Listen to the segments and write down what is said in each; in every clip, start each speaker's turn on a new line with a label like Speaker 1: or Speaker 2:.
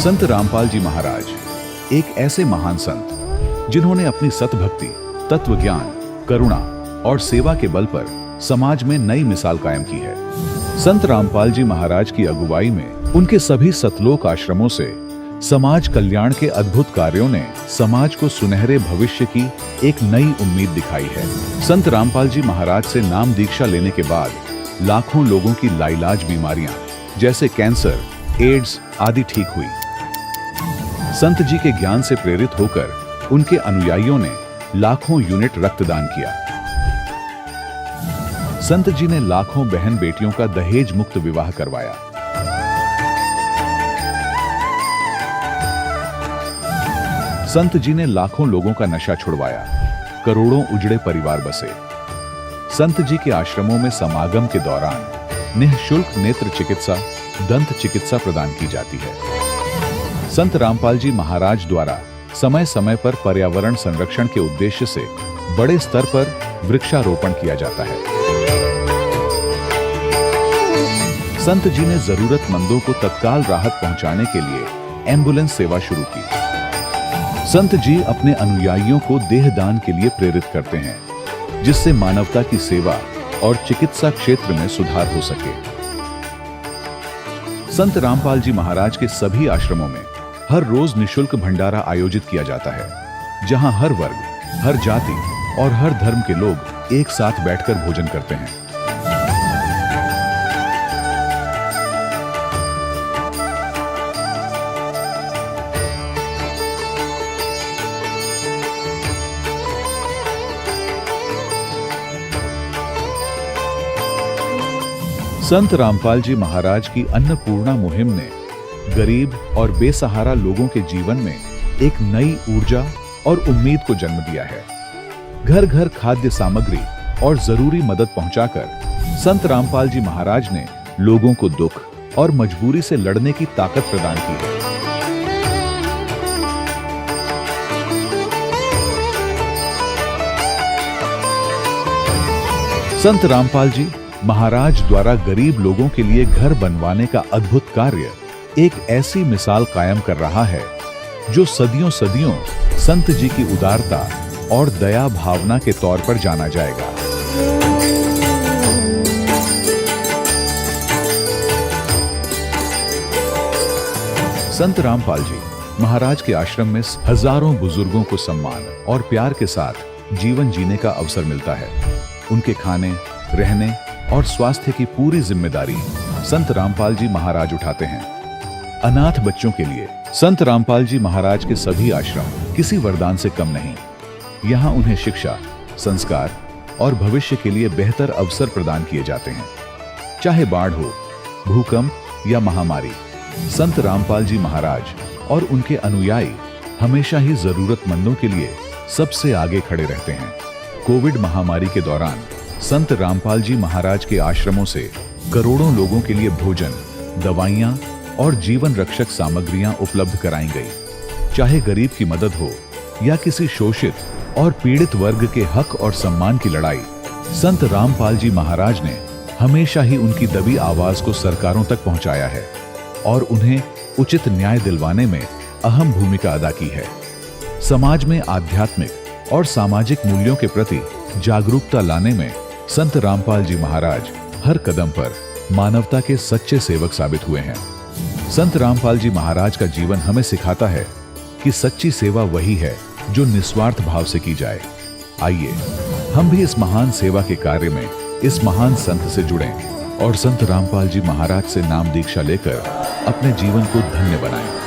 Speaker 1: संत रामपाल जी महाराज एक ऐसे महान संत जिन्होंने अपनी सतभक्ति, तत्व ज्ञान, करुणा और सेवा के बल पर समाज में नई मिसाल कायम की है। संत रामपाल जी महाराज की अगुवाई में उनके सभी सतलोक आश्रमों से समाज कल्याण के अद्भुत कार्यों ने समाज को सुनहरे भविष्य की एक नई उम्मीद दिखाई है। संत रामपाल जी महाराज से नाम दीक्षा लेने के बाद लाखों लोगों की लाइलाज बीमारियां जैसे कैंसर, एड्स आदि ठीक हुई। संत जी के ज्ञान से प्रेरित होकर उनके अनुयायियों ने लाखों यूनिट रक्तदान किया। संत जी ने लाखों बहन बेटियों का दहेज मुक्त विवाह करवाया। संत जी ने लाखों लोगों का नशा छुड़वाया, करोड़ों उजड़े परिवार बसे। संत जी के आश्रमों में समागम के दौरान निःशुल्क नेत्र चिकित्सा, दंत चिकित्सा प्रदान की जाती है। संत रामपाल जी महाराज द्वारा समय समय पर पर्यावरण संरक्षण के उद्देश्य से बड़े स्तर पर वृक्षारोपण किया जाता है। संत जी ने जरूरतमंदों को तत्काल राहत पहुंचाने के लिए एम्बुलेंस सेवा शुरू की। संत जी अपने अनुयायियों को देहदान के लिए प्रेरित करते हैं, जिससे मानवता की सेवा और चिकित्सा क्षेत्र में सुधार हो सके। संत रामपाल जी महाराज के सभी आश्रमों में हर रोज निःशुल्क भंडारा आयोजित किया जाता है, जहां हर वर्ग, हर जाति और हर धर्म के लोग एक साथ बैठकर भोजन करते हैं। संत रामपाल जी महाराज की अन्नपूर्णा मुहिम ने गरीब और बेसहारा लोगों के जीवन में एक नई ऊर्जा और उम्मीद को जन्म दिया है। घर घर खाद्य सामग्री और जरूरी मदद पहुंचाकर संत रामपाल जी महाराज ने लोगों को दुख और मजबूरी से लड़ने की ताकत प्रदान की है। संत रामपाल जी महाराज द्वारा गरीब लोगों के लिए घर बनवाने का अद्भुत कार्य एक ऐसी मिसाल कायम कर रहा है जो सदियों सदियों संत जी की उदारता और दया भावना के तौर पर जाना जाएगा। संत रामपाल जी महाराज के आश्रम में हजारों बुजुर्गों को सम्मान और प्यार के साथ जीवन जीने का अवसर मिलता है। उनके खाने, रहने और स्वास्थ्य की पूरी जिम्मेदारी संत रामपाल जी महाराज उठाते हैं। अनाथ बच्चों के लिए संत रामपाल जी महाराज के सभी आश्रम किसी वरदान से कम नहीं। यहाँ उन्हें शिक्षा, संस्कार और भविष्य के लिए बेहतर अवसर प्रदान किए जाते हैं। चाहे बाढ़ हो, भूकंप या महामारी, संत रामपाल जी महाराज और उनके अनुयायी हमेशा ही जरूरतमंदों के लिए सबसे आगे खड़े रहते हैं। कोविड महामारी के दौरान संत रामपाल जी महाराज के आश्रमों से करोड़ों लोगों के लिए भोजन, दवाइयां और जीवन रक्षक सामग्रियां उपलब्ध कराई गई। चाहे गरीब की मदद हो या किसी शोषित और पीड़ित वर्ग के हक और सम्मान की लड़ाई, संत रामपाल जी महाराज ने हमेशा ही उनकी दबी आवाज को सरकारों तक पहुंचाया है और उन्हें उचित न्याय दिलवाने में अहम भूमिका अदा की है। समाज में आध्यात्मिक और सामाजिक मूल्यों के प्रति जागरूकता लाने में संत रामपाल जी महाराज हर कदम पर मानवता के सच्चे सेवक साबित हुए हैं। संत रामपाल जी महाराज का जीवन हमें सिखाता है कि सच्ची सेवा वही है जो निस्वार्थ भाव से की जाए। आइए हम भी इस महान सेवा के कार्य में इस महान संत से जुड़ें और संत रामपाल जी महाराज से नाम दीक्षा लेकर अपने जीवन को धन्य बनाएं।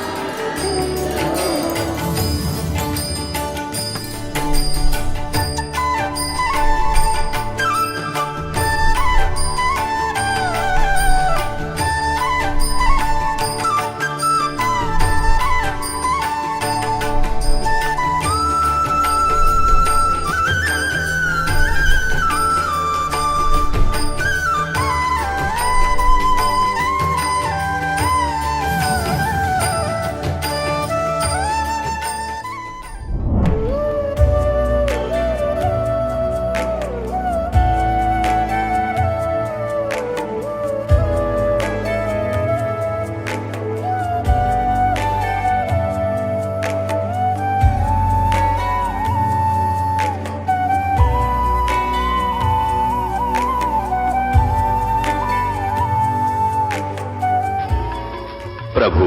Speaker 2: प्रभु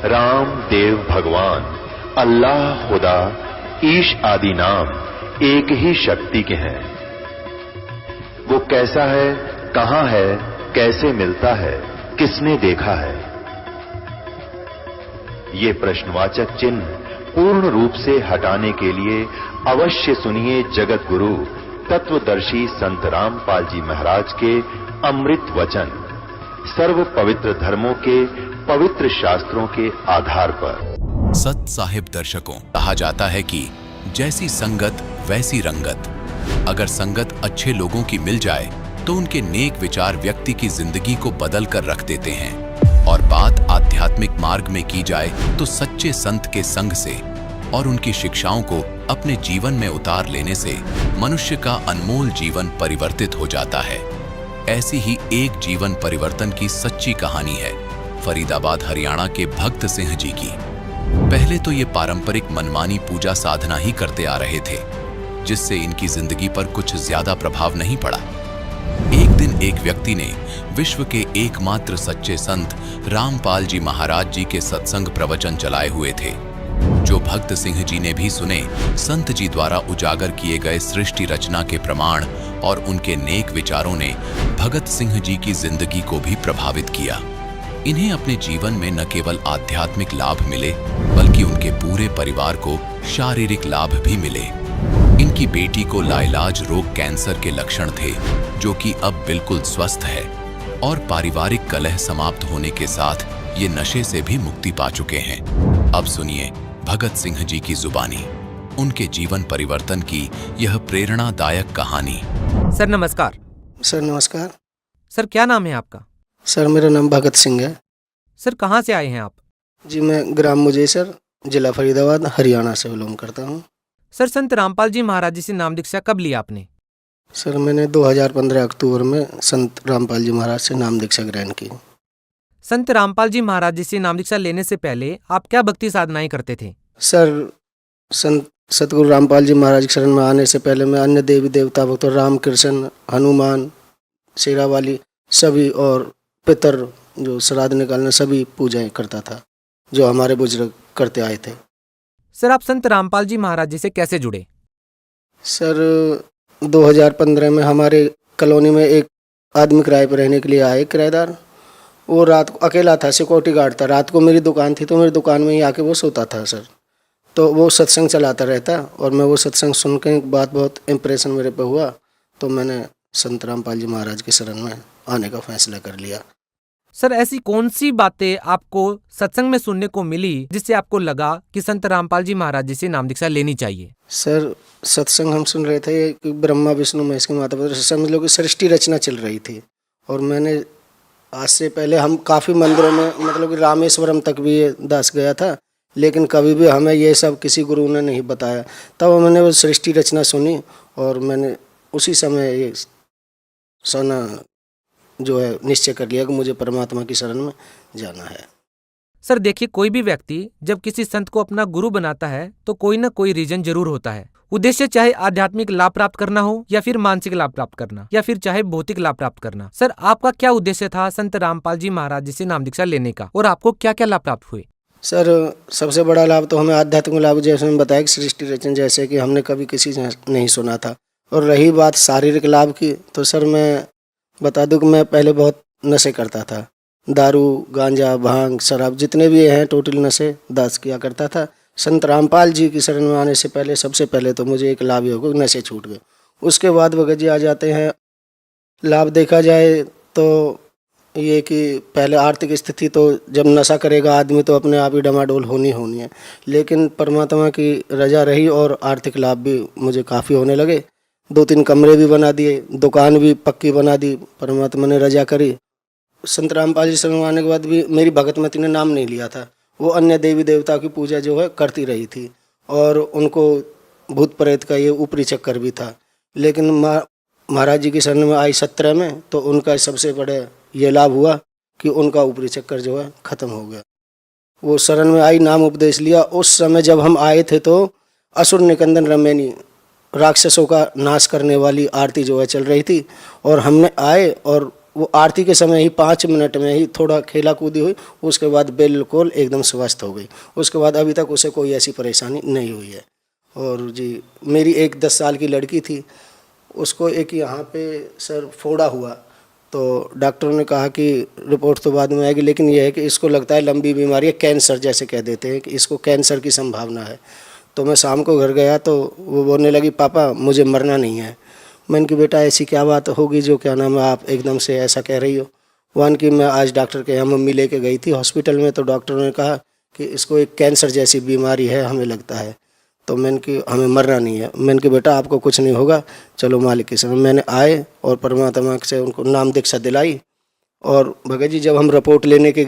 Speaker 2: राम देव भगवान अल्लाह खुदा ईश आदि नाम एक ही शक्ति के हैं। वो कैसा है, कहां है, कैसे मिलता है, किसने देखा है? ये प्रश्नवाचक चिन्ह पूर्ण रूप से हटाने के लिए अवश्य सुनिए जगत गुरु तत्वदर्शी संत रामपाल जी महाराज के अमृत वचन, सर्व पवित्र धर्मों के पवित्र शास्त्रों के आधार पर।
Speaker 3: सत साहिब दर्शकों, कहा जाता है कि जैसी संगत वैसी रंगत। अगर संगत अच्छे लोगों की मिल जाए तो उनके नेक विचार व्यक्ति की जिंदगी को बदल कर रख देते हैं। और बात आध्यात्मिक मार्ग में की जाए तो सच्चे संत के संग से और उनकी शिक्षाओं को अपने जीवन में उतार लेने से मनुष्य का अनमोल जीवन परिवर्तित हो जाता है। ऐसी ही एक जीवन परिवर्तन की सच्ची कहानी है फरीदाबाद हरियाणा के भगत सिंह जी की। पहले तो ये पारंपरिक मनमानी पूजा साधना ही करते आ रहे थे, जिससे इनकी जिंदगी पर कुछ ज्यादा प्रभाव नहीं पड़ा। एक दिन एक व्यक्ति ने विश्व के एकमात्र सच्चे संत रामपाल जी महाराज जी के सत्संग प्रवचन चलाए हुए थे, जो भगत सिंह जी ने भी सुने। संत जी द्वारा उजागर किए गए सृष्टि रचना के प्रमाण और उनके नेक विचारों ने भगत सिंह जी की जिंदगी को भी प्रभावित किया। इन्हें अपने जीवन में न केवल आध्यात्मिक लाभ मिले, बल्कि उनके पूरे परिवार को शारीरिक लाभ भी मिले। इनकी बेटी को लाइलाज रोग कैंसर के लक्षण थे, जो कि अब बिल्कुल स्वस्थ है, और पारिवारिक कलह समाप्त होने के साथ ये नशे से भी मुक्ति पा चुके हैं। अब सुनिए भगत सिंह जी की जुबानी उनके जीवन परिवर्तन की यह प्रेरणादायक कहानी।
Speaker 4: सर नमस्कार।
Speaker 5: सर नमस्कार।
Speaker 4: सर क्या नाम है आपका?
Speaker 5: सर मेरा नाम भगत सिंह है।
Speaker 4: सर कहाँ से आए हैं आप?
Speaker 5: जी मैं ग्राम मुजेसर, जिला फरीदाबाद, हरियाणा से बिलोंग करता हूँ।
Speaker 4: सर संत रामपाल जी महाराज जी से नाम दीक्षा कब लिया आपने?
Speaker 5: सर मैंने 2015 अक्टूबर में संत रामपाल जी महाराज से नाम दीक्षा ग्रहण की।
Speaker 4: संत रामपाल जी महाराज जी से नाम दीक्षा लेने से पहले आप क्या भक्ति साधनाएं करते थे?
Speaker 5: सर संत सतगुरु रामपाल जी महाराज की शरण में आने से पहले मैं अन्य देवी देवता भक्त राम, कृष्ण, हनुमान, शेरावाली सभी और पितर जो श्राद्ध निकालने सभी पूजाएं करता था, जो हमारे बुजुर्ग करते आए थे।
Speaker 4: सर आप संत रामपाल जी महाराज जी से कैसे जुड़े?
Speaker 5: सर 2015 में हमारे कॉलोनी में एक आदमी किराए पर रहने के लिए आए, किराएदार। वो रात को अकेला था, सिक्योरिटी गार्ड था। रात को मेरी दुकान थी तो मेरी दुकान में ही आके वो सोता था सर। तो वो सत्संग चलाता रहता और मैं वो सत्संग सुन के बात बहुत इम्प्रेशन मेरे पे हुआ, तो मैंने संत रामपाल जी महाराज के शरण में आने का फैसला कर लिया।
Speaker 4: सर ऐसी कौन सी बातें आपको सत्संग में सुनने को मिली जिससे आपको लगा कि संत रामपाल जी महाराज जी से नाम दीक्षा लेनी चाहिए?
Speaker 5: सर सत्संग हम सुन रहे थे कि ब्रह्मा विष्णु महेश के माता पिता, समझ लो कि सृष्टि रचना चल रही थी। और मैंने आज से पहले हम काफ़ी मंदिरों में, मतलब कि रामेश्वरम तक भी ये दास गया था, लेकिन कभी भी हमें ये सब किसी गुरु ने नहीं बताया। तब मैंने वो सृष्टि रचना सुनी और मैंने उसी समय ये सोना जो है निश्चय कर लिया कि मुझे परमात्मा की शरण में जाना है।
Speaker 4: सर देखिए, कोई भी व्यक्ति जब किसी संत को अपना गुरु बनाता है तो कोई ना कोई रीजन जरूर होता है। उद्देश्य चाहे आध्यात्मिक लाभ प्राप्त करना हो या फिर मानसिक लाभ प्राप्त करना या फिर चाहे भौतिक लाभ प्राप्त करना। सर आपका क्या उद्देश्य था संत रामपाल जी महाराज जी से नाम दीक्षा लेने का, और आपको क्या क्या लाभ प्राप्त हुए?
Speaker 5: सर सबसे बड़ा लाभ तो हमें आध्यात्मिक लाभ, जैसे मैंने बताया कि सृष्टि रचना जैसे कि हमने कभी किसी से नहीं सुना था। और रही बात शारीरिक लाभ की, तो सर मैं बता दूं कि मैं पहले बहुत नशे करता था। दारू, गांजा, भांग, शराब जितने भी हैं टोटल नशे दास किया करता था। संत रामपाल जी की शरण में आने से पहले सबसे पहले तो मुझे एक लाभ ही होगा, नशे छूट गए। उसके बाद भगत जी आ जाते हैं। लाभ देखा जाए तो ये कि पहले आर्थिक स्थिति, तो जब नशा करेगा आदमी तो अपने आप ही डमाडोल होनी है, लेकिन परमात्मा की रजा रही और आर्थिक लाभ भी मुझे काफ़ी होने लगे। 2-3 कमरे भी बना दिए, दुकान भी पक्की बना दी, परमात्मा ने रजा करी। संत रामपाल जी शरण आने के बाद भी मेरी भगतमती ने नाम नहीं लिया था। वो अन्य देवी देवता की पूजा जो है करती रही थी और उनको भूत प्रेत का ये ऊपरी चक्कर भी था। लेकिन महाराज जी की शरण में आई 17 में, तो उनका सबसे बड़ा ये लाभ हुआ कि उनका ऊपरी चक्कर जो है ख़त्म हो गया। वो शरण में आई, नाम उपदेश लिया। उस समय जब हम आए थे तो असुर निकंदन रमेनी, राक्षसों का नाश करने वाली आरती जो है चल रही थी, और हमने आए और वो आरती के समय ही 5 मिनट में ही थोड़ा खेला कूदी हुई, उसके बाद बिल्कुल एकदम स्वस्थ हो गई। उसके बाद अभी तक उसे कोई ऐसी परेशानी नहीं हुई है। और जी मेरी एक 10 साल की लड़की थी, उसको एक यहाँ पे सर फोड़ा हुआ, तो डॉक्टरों ने कहा कि रिपोर्ट तो बाद में आएगी, लेकिन यह है कि इसको लगता है लंबी बीमारी है, कैंसर जैसे कह देते हैं कि इसको कैंसर की संभावना है। तो मैं शाम को घर गया तो वो बोलने लगी, पापा मुझे मरना नहीं है। मैंने कि बेटा ऐसी क्या बात होगी जो क्या नाम है आप एकदम से ऐसा कह रही हो। वन कि मैं आज डॉक्टर के यहाँ मम्मी लेके गई थी हॉस्पिटल में, तो डॉक्टरों ने कहा कि इसको एक कैंसर जैसी बीमारी है हमें लगता है। तो मैंने कि हमें मरना नहीं है। मैंने कि बेटा आपको कुछ नहीं होगा, चलो मालिक के समय। मैंने आए और परमात्मा से उनको नाम दीक्षा दिलाई, और भगत जी जब हम रिपोर्ट लेने के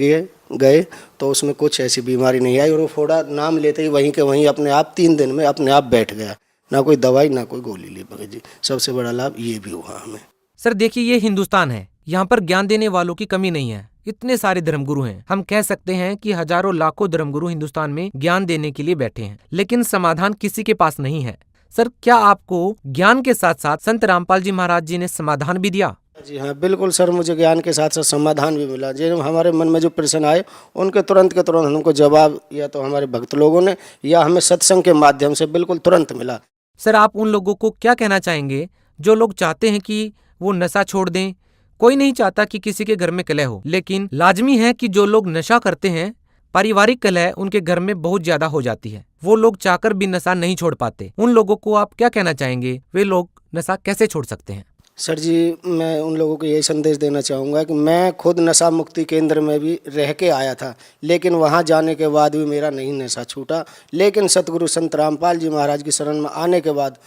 Speaker 5: गए तो उसमें कुछ ऐसी बीमारी नहीं आई, और वो फोड़ा नाम लेते ही वहीं के वहीं अपने आप 3 दिन में अपने आप बैठ गया। ना कोई दवाई ना कोई गोली ली भगत जी। सबसे बड़ा लाभ ये भी हुआ हमें।
Speaker 4: सर देखिए, ये हिंदुस्तान है, यहाँ पर ज्ञान देने वालों की कमी नहीं है। इतने सारे धर्मगुरु हैं, हम कह सकते हैं कि हजारों लाखों धर्मगुरु हिंदुस्तान में ज्ञान देने के लिए बैठे हैं, लेकिन समाधान किसी के पास नहीं है। सर क्या आपको ज्ञान के साथ साथ संत रामपाल जी महाराज जी ने समाधान भी दिया?
Speaker 5: जी हाँ बिल्कुल सर, मुझे ज्ञान के साथ साथ समाधान भी मिला। जो हमारे मन में जो प्रश्न आए उनके तुरंत के तुरंत हमको जवाब या तो हमारे भक्त लोगों ने या हमें सत्संग के माध्यम से बिल्कुल तुरंत मिला।
Speaker 4: सर आप उन लोगों को क्या कहना चाहेंगे जो लोग चाहते हैं कि वो नशा छोड़ दें? कोई नहीं चाहता कि किसी के घर में कलह हो, लेकिन लाजमी है कि जो लोग नशा करते हैं, पारिवारिक कलह उनके घर में बहुत ज्यादा हो जाती है, वो लोग चाहकर भी नशा नहीं छोड़ पाते। उन लोगों को आप क्या कहना चाहेंगे, वे लोग नशा कैसे छोड़ सकते हैं?
Speaker 5: सर जी मैं उन लोगों को यही संदेश देना चाहूँगा कि मैं खुद नशा मुक्ति केंद्र में भी रह के आया था, लेकिन वहाँ जाने के बाद भी मेरा नहीं नशा छूटा। लेकिन सतगुरु संत रामपाल जी महाराज की शरण में आने के बाद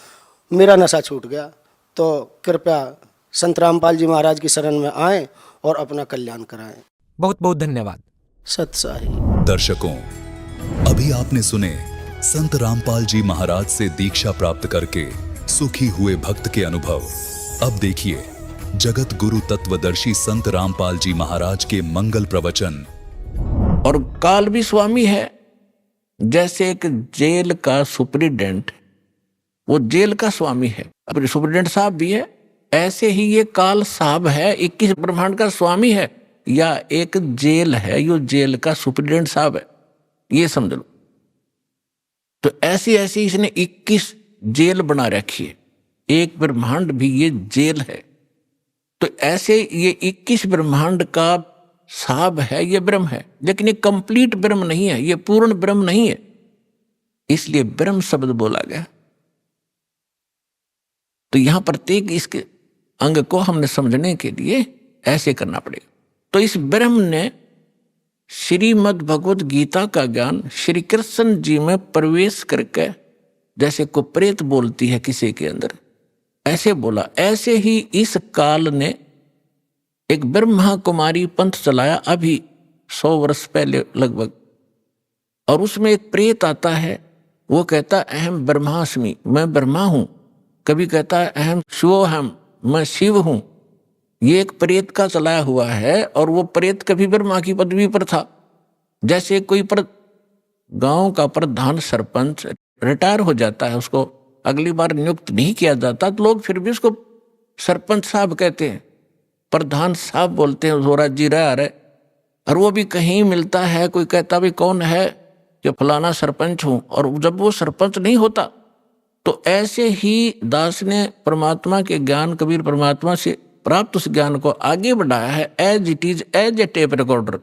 Speaker 5: मेरा नशा छूट गया। तो कृपया संत रामपाल जी महाराज की शरण में आएं और अपना कल्याण कराएं।
Speaker 4: बहुत बहुत धन्यवाद।
Speaker 5: सत साई।
Speaker 6: दर्शकों, अभी आपने सुने संत रामपाल जी महाराज से दीक्षा प्राप्त करके सुखी हुए भक्त के अनुभव। अब देखिए जगत गुरु तत्वदर्शी संत रामपाल जी महाराज के मंगल प्रवचन।
Speaker 7: और काल भी स्वामी है। जैसे एक जेल का सुप्रिटेंडेंट, वो जेल का स्वामी है, अपने सुप्रिटेंडेंट साहब भी है, ऐसे ही ये काल साहब है, 21 ब्रह्मांड का स्वामी है, या एक जेल है, यो जेल का सुप्रिटेंडेंट साहब है, ये समझ लो। तो ऐसी ऐसी इसने 21 जेल बना रखी है, एक ब्रह्मांड भी ये जेल है। तो ऐसे ये 21 ब्रह्मांड का साहब है, ये ब्रह्म है, लेकिन ये कंप्लीट ब्रह्म नहीं है, ये पूर्ण ब्रह्म नहीं है, इसलिए ब्रह्म शब्द बोला गया। तो यहां प्रत्येक इसके अंग को हमने समझने के लिए ऐसे करना पड़ेगा। तो इस ब्रह्म ने श्रीमद् भगवत गीता का ज्ञान श्री कृष्ण जी में प्रवेश करके, जैसे को प्रेत बोलती है किसी के अंदर, ऐसे बोला। ऐसे ही इस काल ने एक ब्रह्मा कुमारी पंथ चलाया अभी 100 वर्ष पहले लगभग, और उसमें एक प्रेत आता है, वो कहता अहम ब्रह्मास्मि, मैं ब्रह्मा हूं। कभी कहता है अहम शिवोहम, मैं शिव हूं। ये एक प्रेत का चलाया हुआ है, और वो प्रेत कभी ब्रह्मा की पदवी पर था। जैसे कोई गांव का प्रधान सरपंच रिटायर हो जाता है, उसको अगली बार नियुक्त नहीं किया जाता, तो लोग फिर भी उसको सरपंच साहब कहते हैं, प्रधान साहब बोलते हैं, जोरा जी रहा रहे। और वो भी कहीं मिलता है, कोई कहता भी कौन है, कि फलाना सरपंच हूं, और जब वो सरपंच नहीं होता। तो ऐसे ही दास ने परमात्मा के ज्ञान, कबीर परमात्मा से प्राप्त उस ज्ञान को आगे बढ़ाया है, as it is, as a tape recorder.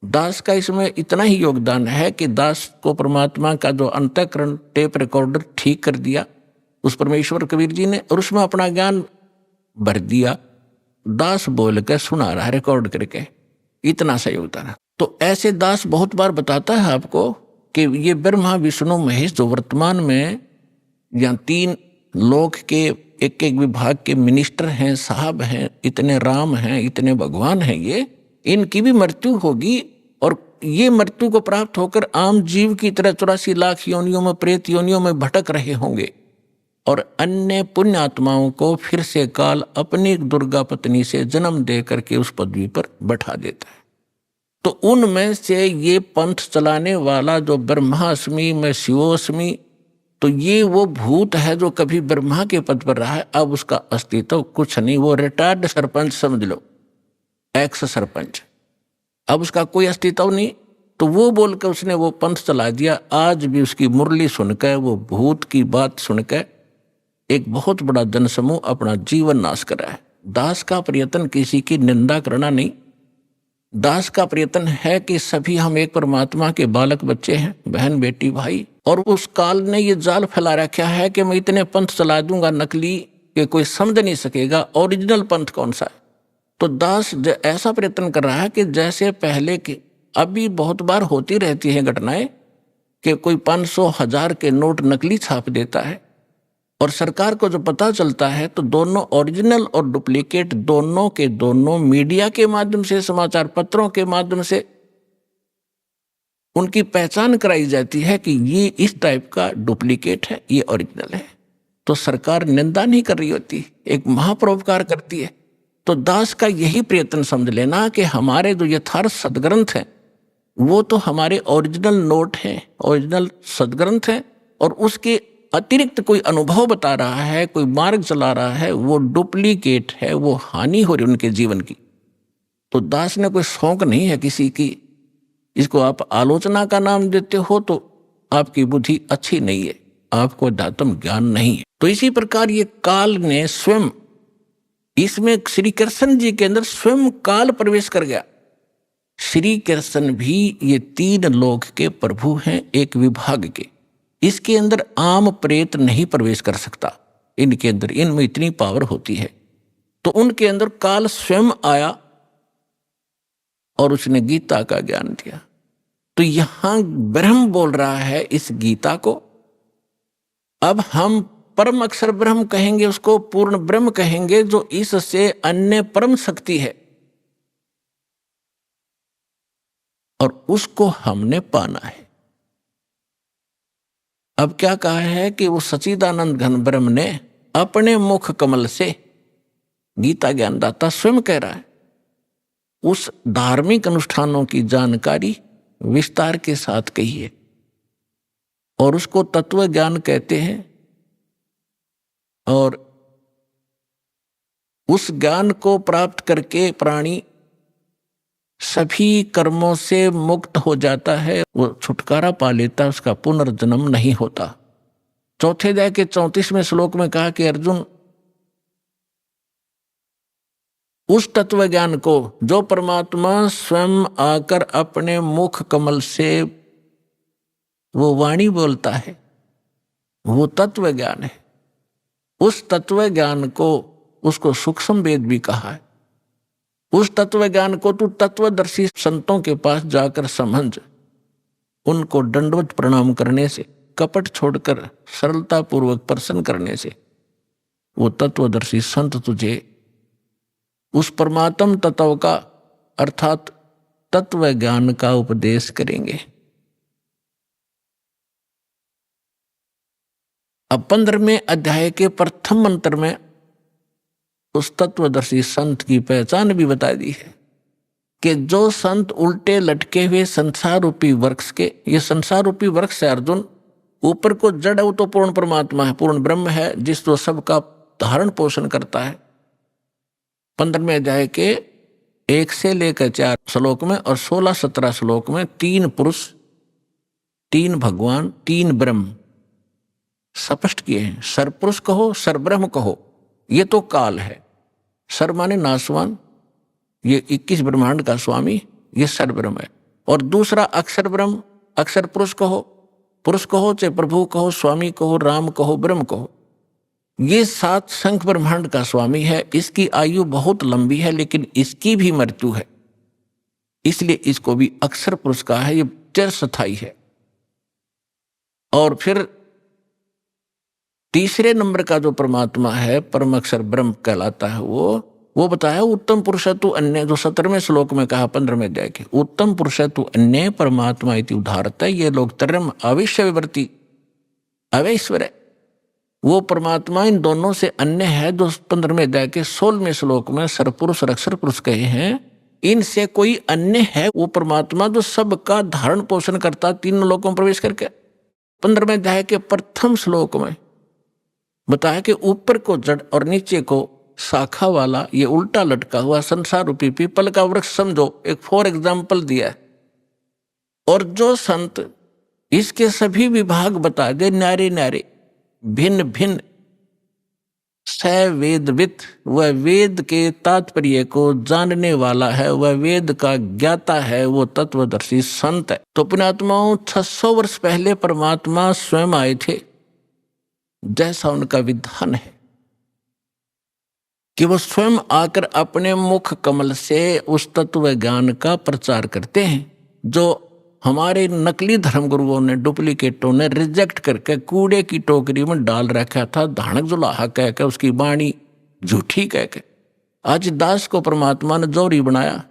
Speaker 7: Das का इसमें इतना ही योगदान है कि दास को परमात्मा का जो अंतःकरण टेप रिकॉर्डर ठीक कर दिया उस परमेश्वर कबीर जी ने, और उसमें अपना ज्ञान भर दिया। दास बोल के सुना रहा है रिकॉर्ड करके, इतना सा योगदान है। तो ऐसे दास बहुत बार बताता है आपको कि ये ब्रह्मा विष्णु महेश जो वर्तमान में या 3 लोक के एक एक विभाग के मिनिस्टर हैं, साहब हैं, इतने राम हैं, इतने भगवान हैं, ये इनकी भी मृत्यु होगी, और ये मृत्यु को प्राप्त होकर आम जीव की तरह 84 लाख योनियों में, प्रेत योनियों में भटक रहे होंगे, और अन्य पुण्य आत्माओं को फिर से काल अपनी दुर्गा पत्नी से जन्म दे करके उस पदवी पर बैठा देता है। तो उनमें से ये पंथ चलाने वाला जो ब्रह्मास्मि में शिवोस्मि, तो ये वो भूत है जो कभी ब्रह्मा के पद पर रहा है, अब उसका अस्तित्व कुछ नहीं, वो रिटायर्ड सरपंच समझ लो। एक्स सरपंच, अब उसका कोई अस्तित्व नहीं, तो वो बोल के उसने वो पंथ चला दिया। आज भी उसकी मुरली सुनकर, वो भूत की बात सुनकर एक बहुत बड़ा जनसमूह अपना जीवन नाश कर रहा है। दास का प्रयत्न किसी की निंदा करना नहीं, दास का प्रयत्न है कि सभी हम एक परमात्मा के बालक बच्चे हैं, बहन बेटी भाई। और उस काल ने ये जाल फैला रखा है कि मैं इतने पंथ चला दूंगा नकली कि कोई समझ नहीं सकेगा ओरिजिनल पंथ कौन सा है। तो दास ऐसा प्रयत्न कर रहा है कि जैसे पहले के, अभी बहुत बार होती रहती है घटनाएं कि कोई 500,000 के नोट नकली छाप देता है और सरकार को जो पता चलता है तो दोनों ओरिजिनल और डुप्लीकेट दोनों के दोनों मीडिया के माध्यम से, समाचार पत्रों के माध्यम से उनकी पहचान कराई जाती है कि ये इस टाइप का डुप्लीकेट है, ये ओरिजिनल है। तो सरकार निंदा नहीं कर रही होती, एक महापरोपकार करती है। तो दास का यही प्रयत्न समझ लेना कि हमारे जो यथार्थ सदग्रंथ हैं वो तो हमारे ओरिजिनल नोट हैं, ओरिजिनल सदग्रंथ हैं, और उसके अतिरिक्त कोई अनुभव बता रहा है, कोई मार्ग चला रहा है, वो डुप्लीकेट है, वो हानि हो रही उनके जीवन की। तो दास ने कोई शौक नहीं है किसी की, इसको आप आलोचना का नाम देते हो तो आपकी बुद्धि अच्छी नहीं है, आपको अध्यात्म ज्ञान नहीं है। तो इसी प्रकार ये काल ने स्वयं, इसमें श्री कृष्ण जी के अंदर स्वयं काल प्रवेश कर गया। श्री कृष्ण भी ये 3 लोक के प्रभु हैं, एक विभाग के। इसके अंदर आम प्रेत नहीं प्रवेश कर सकता, इनके अंदर, इनमें इतनी पावर होती है। तो उनके अंदर काल स्वयं आया और उसने गीता का ज्ञान दिया। तो यहां ब्रह्म बोल रहा है इस गीता को। अब हम परम अक्षर ब्रह्म कहेंगे, उसको पूर्ण ब्रह्म कहेंगे, जो इससे अन्य परम शक्ति है, और उसको हमने पाना है। अब क्या कहा है कि वो सच्चिदानंद घन ब्रह्म ने अपने मुख कमल से, गीता ज्ञानदाता स्वयं कह रहा है, उस धार्मिक अनुष्ठानों की जानकारी विस्तार के साथ कही है, और उसको तत्व ज्ञान कहते हैं। और उस ज्ञान को प्राप्त करके प्राणी सभी कर्मों से मुक्त हो जाता है, वो छुटकारा पा लेता है, उसका पुनर्जन्म नहीं होता। चौथे अध्याय के 34वें श्लोक में कहा कि अर्जुन, उस तत्व ज्ञान को जो परमात्मा स्वयं आकर अपने मुख कमल से वो वाणी बोलता है, वो तत्व ज्ञान है। उस तत्व ज्ञान को, उसको सूक्ष्म वेद भी कहा है। उस तत्व ज्ञान को तू तत्वदर्शी संतों के पास जाकर समझ, उनको दंडवत प्रणाम करने से, कपट छोड़कर सरलता पूर्वक प्रसन्न करने से वो तत्वदर्शी संत तुझे उस परमात्म तत्व का, अर्थात तत्व ज्ञान का उपदेश करेंगे। अब 15वें अध्याय के प्रथम मंत्र में उस तत्वदर्शी संत की पहचान भी बता दी है कि जो संत उल्टे लटके हुए संसार रूपी वृक्ष के, ये संसार रूपी वृक्ष है अर्जुन, ऊपर को जड़ है वो तो पूर्ण परमात्मा है, पूर्ण ब्रह्म है, जिस तो सबका धारण पोषण करता है। 15वें अध्याय के 1 से लेकर 4 श्लोक में और 16-17 श्लोक में 3 पुरुष, 3 भगवान, 3 ब्रह्म स्पष्ट किए हैं। सरपुरुष कहो, सरब्रह्म कहो, ये तो काल है। सर माने नासवान, ये 21 ब्रह्मांड का स्वामी, ये सरब्रह्म है। और दूसरा अक्षर ब्रह्म, अक्षर पुरुष कहो, चाहे प्रभु कहो, स्वामी कहो, राम कहो, ब्रह्म कहो, ये 7 शंख ब्रह्मांड का स्वामी है। इसकी आयु बहुत लंबी है, लेकिन इसकी भी मृत्यु है, इसलिए इसको भी अक्षर पुरुष कहा है, ये चिरस्थायी है। और फिर तीसरे नंबर का जो परमात्मा है, परम अक्षर ब्रह्म कहलाता है, वो बताया उत्तम पुरुष तु अन्य, जो 17वें श्लोक में कहा 15वें अध्याय के, उत्तम पुरुष तु अन्य परमात्मा इति उदाहरता, ये लोग तरम अविश्य विवर्ती अवैश्वर है, वो परमात्मा इन दोनों से अन्य है, जो 15वें अध्याय के 16वें श्लोक में सरपुरुष और अक्षर पुरुष कहे हैं। इनसे कोई अन्य है वो परमात्मा जो सबका धारण पोषण करता, 3 लोकों में प्रवेश करके। 15वें अध्याय के प्रथम श्लोक में बताया कि ऊपर को जड़ और नीचे को शाखा वाला ये उल्टा लटका हुआ संसार रूपी पीपल का वृक्ष समझो, एक फॉर एग्जाम्पल दिया है। और जो संत इसके सभी विभाग बता दे, न्यारे न्यारे भिन्न भिन्न सवेदवित, वह वेद के तात्पर्य को जानने वाला है, वह वेद का ज्ञाता है, वो तत्वदर्शी संत है। तो पुण्यात्माओं 600 वर्ष पहले परमात्मा स्वयं आए थे, जैसा उनका विधान है कि वो स्वयं आकर अपने मुख कमल से उस तत्व ज्ञान का प्रचार करते हैं जो हमारे नकली धर्मगुरुओं ने, डुप्लीकेटों ने रिजेक्ट करके कूड़े की टोकरी में डाल रखा था, धानक जुलाहा कह के, उसकी वाणी झूठी कह के। आज दास को परमात्मा ने जौहरी बनाया,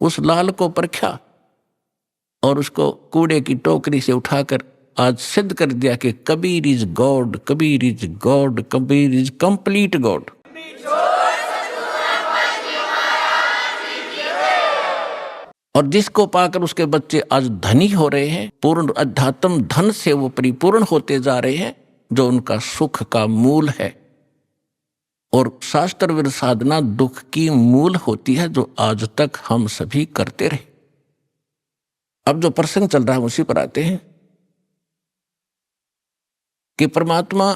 Speaker 7: उस लाल को परखा और उसको कूड़े की टोकरी से उठाकर आज सिद्ध कर दिया कि Kabir is God, Kabir is God, Kabir is complete God. और जिसको पाकर उसके बच्चे आज धनी हो रहे हैं, पूर्ण अध्यात्म धन से वो परिपूर्ण होते जा रहे हैं, जो उनका सुख का मूल है। और शास्त्र विद साधना दुख की मूल होती है, जो आज तक हम सभी करते रहे। अब जो प्रसंग चल रहा है उसी पर आते हैं कि परमात्मा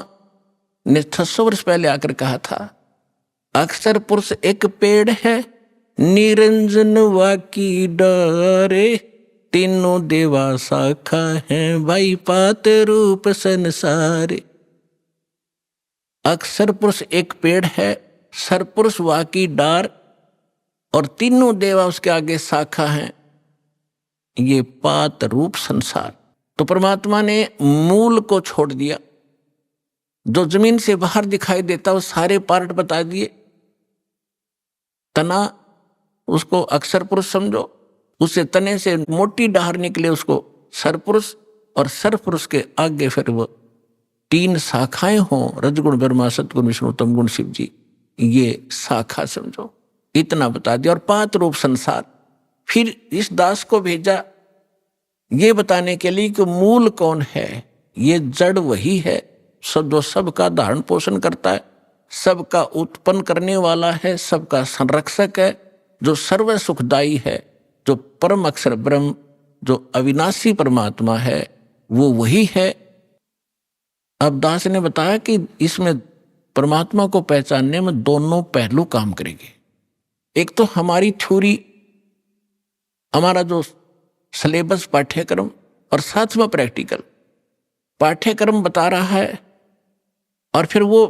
Speaker 7: ने 600 वर्ष पहले आकर कहा था, अक्षर पुरुष एक पेड़ है, निरंजन वाकी डारे, तीनों देवा शाखा है, भाई पात रूप संसारे। अक्षर पुरुष एक पेड़ है, सरपुरुष वाकी डार, और तीनों देवा उसके आगे शाखा हैं, ये पात रूप संसार। तो परमात्मा ने मूल को छोड़ दिया, जो जमीन से बाहर दिखाई देता वो सारे पार्ट बता दिए। तना उसको अक्षर पुरुष समझो, उसे तने से मोटी डाहर निकले उसको सरपुरुष, और सरपुरुष के आगे फिर वो 3 शाखाएं हों, रजगुण ब्रह्मा सतगुण विष्णु तमगुण शिव जी, ये शाखा समझो। इतना बता दिया। और पात रूप संसार, फिर इस दास को भेजा ये बताने के लिए कि मूल कौन है। ये जड़ वही है सब, जो सबका धारण पोषण करता है, सबका उत्पन्न करने वाला है, सबका संरक्षक है, जो सर्व सुखदायी है, जो परम अक्षर ब्रह्म, जो अविनाशी परमात्मा है, वो वही है। अब दास ने बताया कि इसमें परमात्मा को पहचानने में दोनों पहलू काम करेंगे। एक तो हमारी थ्योरी, हमारा जो सिलेबस पाठ्यक्रम, और साथ में प्रैक्टिकल। पाठ्यक्रम बता रहा है और फिर वो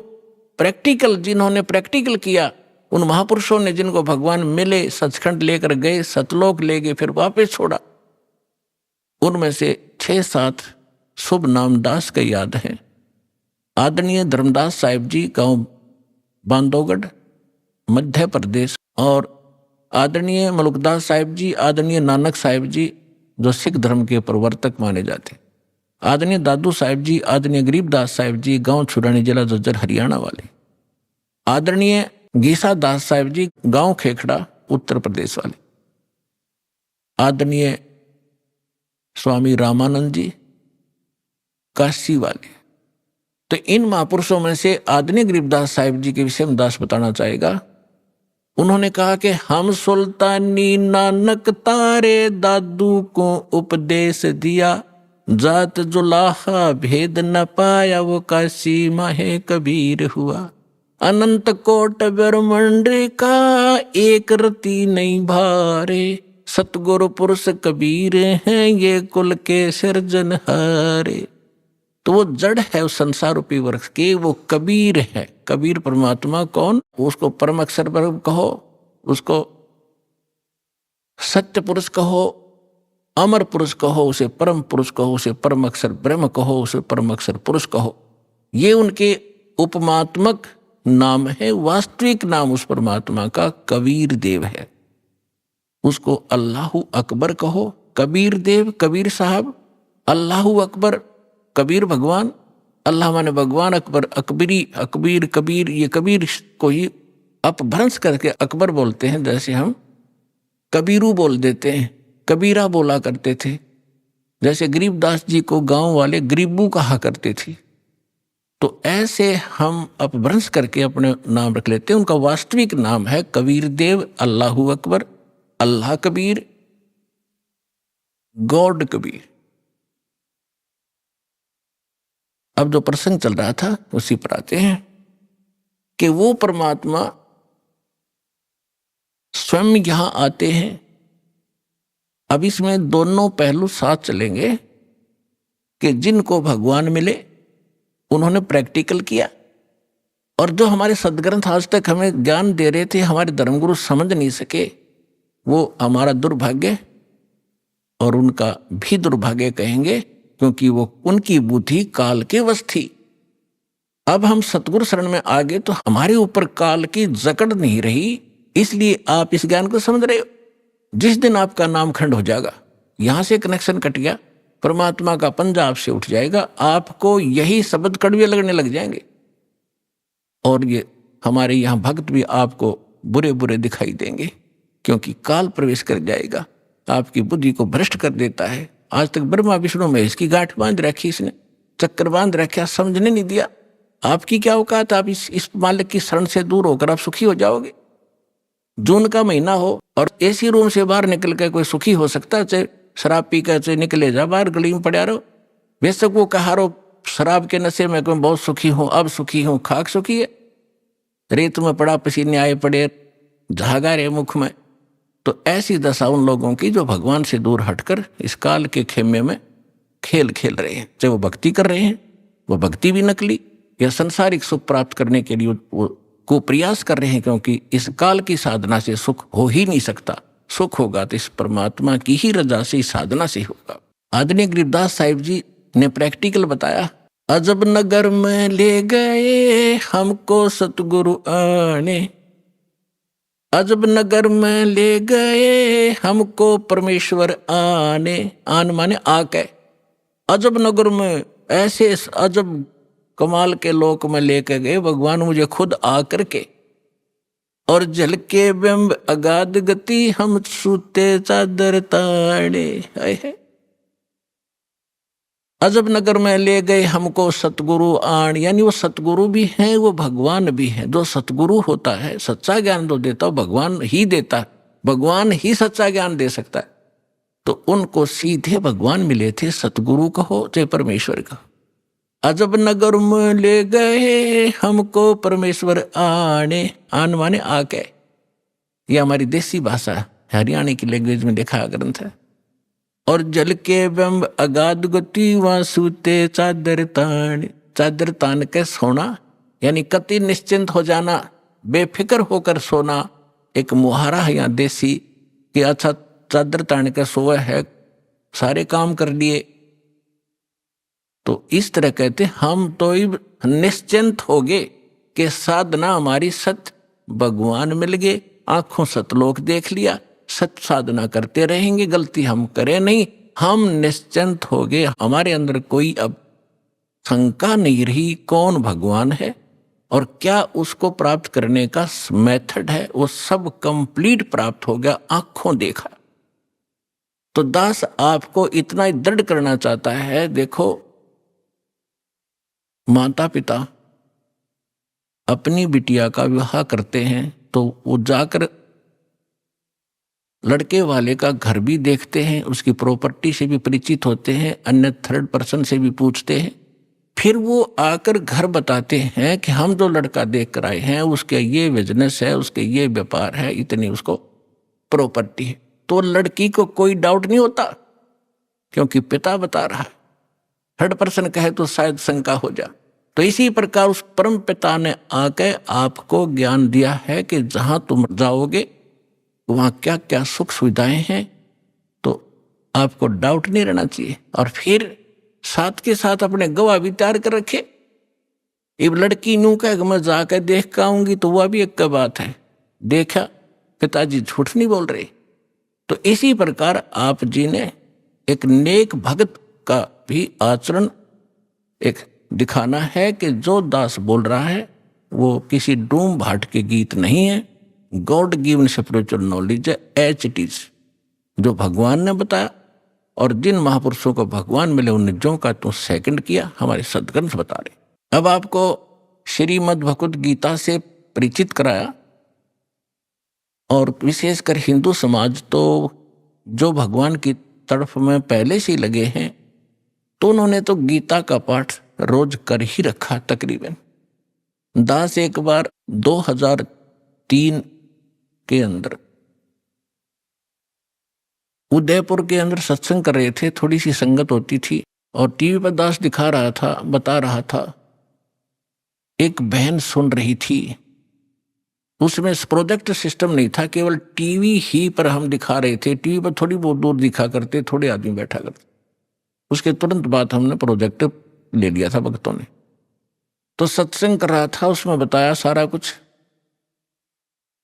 Speaker 7: प्रैक्टिकल, जिन्होंने प्रैक्टिकल किया, उन महापुरुषों ने जिनको भगवान मिले, सचखंड लेकर गए, सतलोक ले गए, फिर वापस छोड़ा, उनमें से 6-7 शुभ नाम दास के याद हैं। आदरणीय धर्मदास साहिब जी, गांव बांधवगढ़, मध्य प्रदेश, और आदरणीय मलुकदास साहिब जी, आदरणीय नानक साहिब जी, जो सिख धर्म के प्रवर्तक माने जाते, आदरणीय दादू साहिब जी, आदरणीय गरीबदास साहिब जी, गांव छुरानी, जिला झज्जर, हरियाणा वाले, आदरणीय गीसा दास साहिब जी, गांव खेखड़ा, उत्तर प्रदेश वाले, आदरणीय स्वामी रामानंद जी, काशी वाले। तो इन महापुरुषों में से आदरणीय गरीबदास साहिब जी के विषय में दास बताना चाहेगा। उन्होंने कहा कि हम सुल्तानी नानक तारे दादू को उपदेश दिया, जात जुलाहा भेद न पाया, वो काशी माहे कबीर हुआ। अनंत कोट ब्रह्मांड का एक रति नहीं भारे, सतगुरु पुरुष कबीर हैं, ये कुल के सिरजनहारे। तो वो जड़ है उस संसार रूपी वृक्ष के, वो कबीर है। कबीर परमात्मा कौन? उसको परम अक्षर ब्रह्म कहो, उसको सत्य पुरुष कहो, अमर पुरुष कहो, उसे परम पुरुष कहो, उसे परम अक्षर ब्रह्म कहो, उसे परम अक्षर पुरुष कहो। ये उनके उपमात्मक नाम है। वास्तविक नाम उस परमात्मा का कबीर देव है। उसको अल्लाहु अकबर कहो, कबीर देव, कबीर साहब, अल्लाहु अकबर, कबीर भगवान, अल्लाह माने भगवान, अकबर अकबरी, अकबीर कबीर, ये कबीर को ही अपभ्रंश करके अकबर बोलते हैं। जैसे हम कबीरू बोल देते हैं, कबीरा बोला करते थे। जैसे गरीबदास जी को गांव वाले गरीबू कहा करते थे। तो ऐसे हम अपभ्रंश करके अपने नाम रख लेते हैं। उनका वास्तविक नाम है कबीर देव, अल्लाहू अकबर, अल्लाह कबीर, गॉड कबीर। अब जो प्रसंग चल रहा था उसी पर आते हैं कि वो परमात्मा स्वयं यहां आते हैं। अब इसमें दोनों पहलू साथ चलेंगे कि जिनको भगवान मिले उन्होंने प्रैक्टिकल किया, और जो हमारे सदग्रंथ आज तक हमें ज्ञान दे रहे थे, हमारे धर्मगुरु समझ नहीं सके, वो हमारा दुर्भाग्य और उनका भी दुर्भाग्य कहेंगे, क्योंकि वो उनकी बुद्धि काल के वश थी। अब हम सतगुरु शरण में आ गए तो हमारे ऊपर काल की जकड़ नहीं रही, इसलिए आप इस ज्ञान को समझ रहे हो। जिस दिन आपका नाम खंड हो जाएगा, यहां से कनेक्शन कट गया, परमात्मा का पंजा आपसे उठ जाएगा, आपको यही शब्द कड़वे लगने लग जाएंगे, और ये हमारे यहाँ भक्त भी आपको बुरे बुरे दिखाई देंगे, क्योंकि काल प्रवेश कर जाएगा, आपकी बुद्धि को भ्रष्ट कर देता है। आज तक ब्रह्मा विष्णु महेश की गांठ बांध रखी, इसने चक्कर बांध रखा, समझने नहीं दिया। आपकी क्या औकात, आप इस मालिक की शरण से दूर होकर आप सुखी हो जाओगे। जून का महीना हो और एसी रूम से बाहर निकल कर कोई सुखी हो सकता है? चाहे शराब पी कर चाहे निकले जा बाहर, गली में पड़ा रहो, बेशक वो कहा रहो शराब के नशे में कोई बहुत सुखी हूं, अब सुखी हूं, खाक सुखी है, रेत में पड़ा पसीने आए पड़े, झागा रे मुख में। तो ऐसी दशा उन लोगों की जो भगवान से दूर हटकर इस काल के खेमे में खेल खेल रहे हैं। चाहे वो भक्ति कर रहे हैं, वो भक्ति भी नकली, या संसारिक सुख प्राप्त करने के लिए वो को प्रयास कर रहे हैं, क्योंकि इस काल की साधना से सुख हो ही नहीं सकता। सुख होगा तो इस परमात्मा की ही रजा से, इस साधना से होगा। आदरणीय गरीबदास साहिब जी ने प्रैक्टिकल बताया, अजब नगर में ले गए हमको सतगुरु आने, अजब नगर में ले गए हमको परमेश्वर आने। आन माने आके, अजब नगर में, ऐसे अजब कमाल के लोक में लेकर गए भगवान मुझे खुद आकर के, और जल के बिंब अगाध गति हम सूते चादर ताड़े। अजब नगर में ले गए हमको सतगुरु आण, यानी वो सतगुरु भी हैं, वो भगवान भी हैं। जो सतगुरु होता है, सच्चा ज्ञान जो देता है भगवान ही देता है, भगवान ही सच्चा ज्ञान दे सकता है। तो उनको सीधे भगवान मिले थे, सतगुरु कहो चाहे परमेश्वर कहो। अजब नगर में ले गए हमको परमेश्वर आने, आन माने आके, ये हमारी देसी भाषा हरियाणा की लैंग्वेज में लिखा ग्रंथ है। और जल के बिंब अगाध गति वहां सूते चादर तान, चादर तान के सोना, यानी कति निश्चिंत हो जाना, बेफिक्र होकर सोना। एक मुहारा है यहाँ देसी कि अच्छा चादर तान के सोए है, सारे काम कर लिए। तो इस तरह कहते हम तो निश्चिंत हो गए कि साधना हमारी सत भगवान मिल गए, आंखों सतलोक देख लिया, सत साधना करते रहेंगे, गलती हम करें नहीं, हम निश्चिंत हो गए। हमारे अंदर कोई अब शंका नहीं रही कौन भगवान है और क्या उसको प्राप्त करने का मेथड है, वो सब कंप्लीट प्राप्त हो गया, आंखों देखा। तो दास आपको इतना ही दृढ़ करना चाहता है, देखो माता पिता अपनी बिटिया का विवाह करते हैं तो वो जाकर लड़के वाले का घर भी देखते हैं, उसकी प्रॉपर्टी से भी परिचित होते हैं, अन्य थर्ड पर्सन से भी पूछते हैं, फिर वो आकर घर बताते हैं कि हम जो लड़का देख कर आए हैं उसके ये बिजनेस है, उसके ये व्यापार है, इतनी उसको प्रॉपर्टी है। तो लड़की को कोई डाउट नहीं होता क्योंकि पिता बता रहा है, थर्ड पर्सन कहे तो शायद शंका हो जा। तो इसी प्रकार उस परम पिता ने आके आपको ज्ञान दिया है कि जहां तुम जाओगे वहां क्या क्या सुख सुविधाएं हैं, तो आपको डाउट नहीं रहना चाहिए। और फिर साथ के साथ अपने गवाह भी तैयार कर रखे। अब लड़की नू कह मैं जाकर देख के आऊंगी तो वह भी एक बात है, देखा पिताजी झूठ नहीं बोल रहे। तो इसी प्रकार आप जी ने एक नेक भक्त का भी आचरण एक दिखाना है कि जो दास बोल रहा है वो किसी डूम भाट के गीत नहीं है, गॉड गिवन स्पिरिचुअल नॉलेज है, एच इट इज, जो भगवान ने बताया। और जिन महापुरुषों को भगवान मिले उन जो का तो सेकंड किया, हमारे सदग्रंथ बता रहे। अब आपको श्रीमद् भगवत गीता से परिचित कराया, और विशेषकर हिंदू समाज तो जो भगवान की तरफ में पहले से ही लगे हैं, तो उन्होंने तो गीता का पाठ रोज कर ही रखा तकरीबन। दास एक बार 2003 के अंदर उदयपुर के अंदर सत्संग कर रहे थे, थोड़ी सी संगत होती थी, और टीवी पर दास दिखा रहा था, बता रहा था, एक बहन सुन रही थी। उसमें प्रोजेक्ट सिस्टम नहीं था, केवल टीवी ही पर हम दिखा रहे थे। टीवी पर थोड़ी बहुत दूर दिखा करते, थोड़े आदमी बैठा करते। उसके तुरंत बाद हमने प्रोजेक्ट ले लिया था भक्तों ने। तो सत्संग कर रहा था, उसमें बताया सारा कुछ,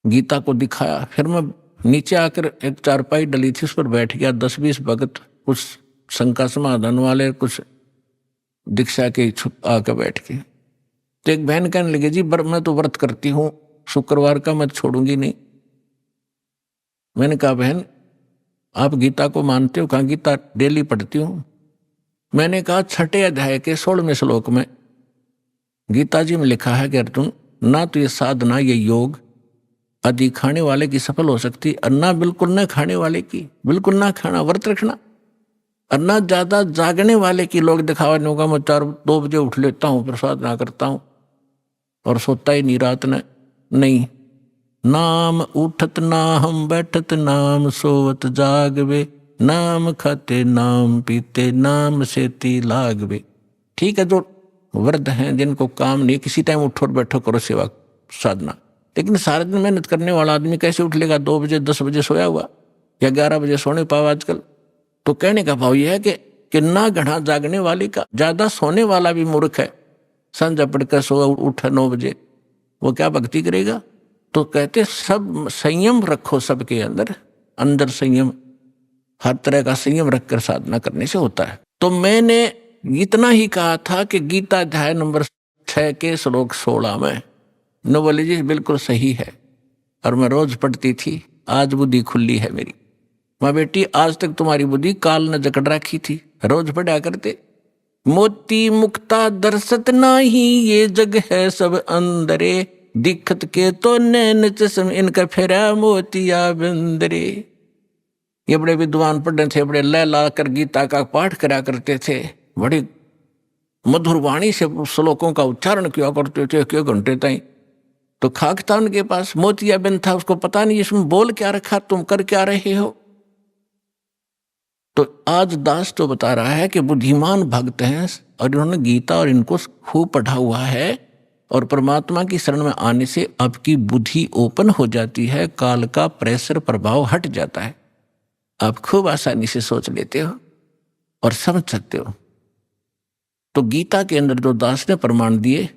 Speaker 7: गीता को दिखाया। फिर मैं नीचे आकर, एक चारपाई डली थी, उस पर बैठ गया। 10-20 भगत, कुछ शंका समाधान वाले, कुछ दीक्षा के इच्छुक आकर बैठ के। तो एक बहन कहने लगी, जी मैं तो व्रत करती हूँ, शुक्रवार का मैं छोड़ूंगी नहीं। मैंने कहा, बहन आप गीता को मानते हो? कहा, गीता डेली पढ़ती हूँ। मैंने कहा, 6 अध्याय के 16वें श्लोक में गीता जी में लिखा है कि अर्जुन, ना तो ये साधना, ये योग आदि खाने वाले की सफल हो सकती, और ना बिल्कुल न खाने वाले की, बिल्कुल ना खाना, व्रत रखना, और ना ज्यादा जागने वाले की। लोग दिखावा नहीं होगा, मैं 4-2 बजे उठ लेता हूँ, प्रसाद ना करता हूँ और सोता ही नहीं रात में। नहीं, नाम उठत ना हम बैठत, नाम सोवत जागवे, नाम खाते नाम पीते, नाम सेती लागवे। ठीक है, जो वृद्ध हैं, जिनको काम नहीं, किसी टाइम उठो और बैठो, करो सेवा साधना। लेकिन सारा दिन मेहनत करने वाला आदमी कैसे उठ लेगा? 2 बजे 10 बजे सोया हुआ, या 11 बजे सोने पाओ आजकल। तो कहने का भाव यह है कि ना घना जागने वाले का, ज्यादा सोने वाला भी मूर्ख है। संध्या पढ़कर सो उठा 9 बजे, वो क्या भक्ति करेगा? तो कहते सब संयम रखो, सबके अंदर अंदर संयम, हर तरह का संयम रखकर साधना करने से होता है। तो मैंने इतना ही कहा था कि गीता अध्याय नंबर 6 के श्लोक 16 में नोबली जी बिल्कुल सही है, और मैं रोज पढ़ती थी। आज बुद्धि खुली है मेरी। माँ बेटी, आज तक तुम्हारी बुद्धि काल ने जकड़ रखी थी, रोज पढ़ा करते। मोती मुक्ता दर्शत नाही, ये जग है सब अंदरे, दिखत के तो नैन चश्म, इनका फेरा मोतिया बंदरे। ये बड़े विद्वान पढ़े थे, बड़े लय ला कर गीता का पाठ करा करते थे, बड़ी मधुर वाणी से श्लोकों का उच्चारण किया करते थे 1 घंटे तक। तो खाक था उनके पास, मोतिया बिन था, उसको पता नहीं इसमें बोल क्या रखा, तुम कर क्या रहे हो। तो आज दास तो बता रहा है कि बुद्धिमान भक्त हैं, और इन्होंने गीता और इनको खूब पढ़ा हुआ है, और परमात्मा की शरण में आने से आपकी बुद्धि ओपन हो जाती है, काल का प्रेशर प्रभाव हट जाता है, आप खूब आसानी से सोच लेते हो और समझ सकते हो। तो गीता के अंदर जो दास ने प्रमाण दिए,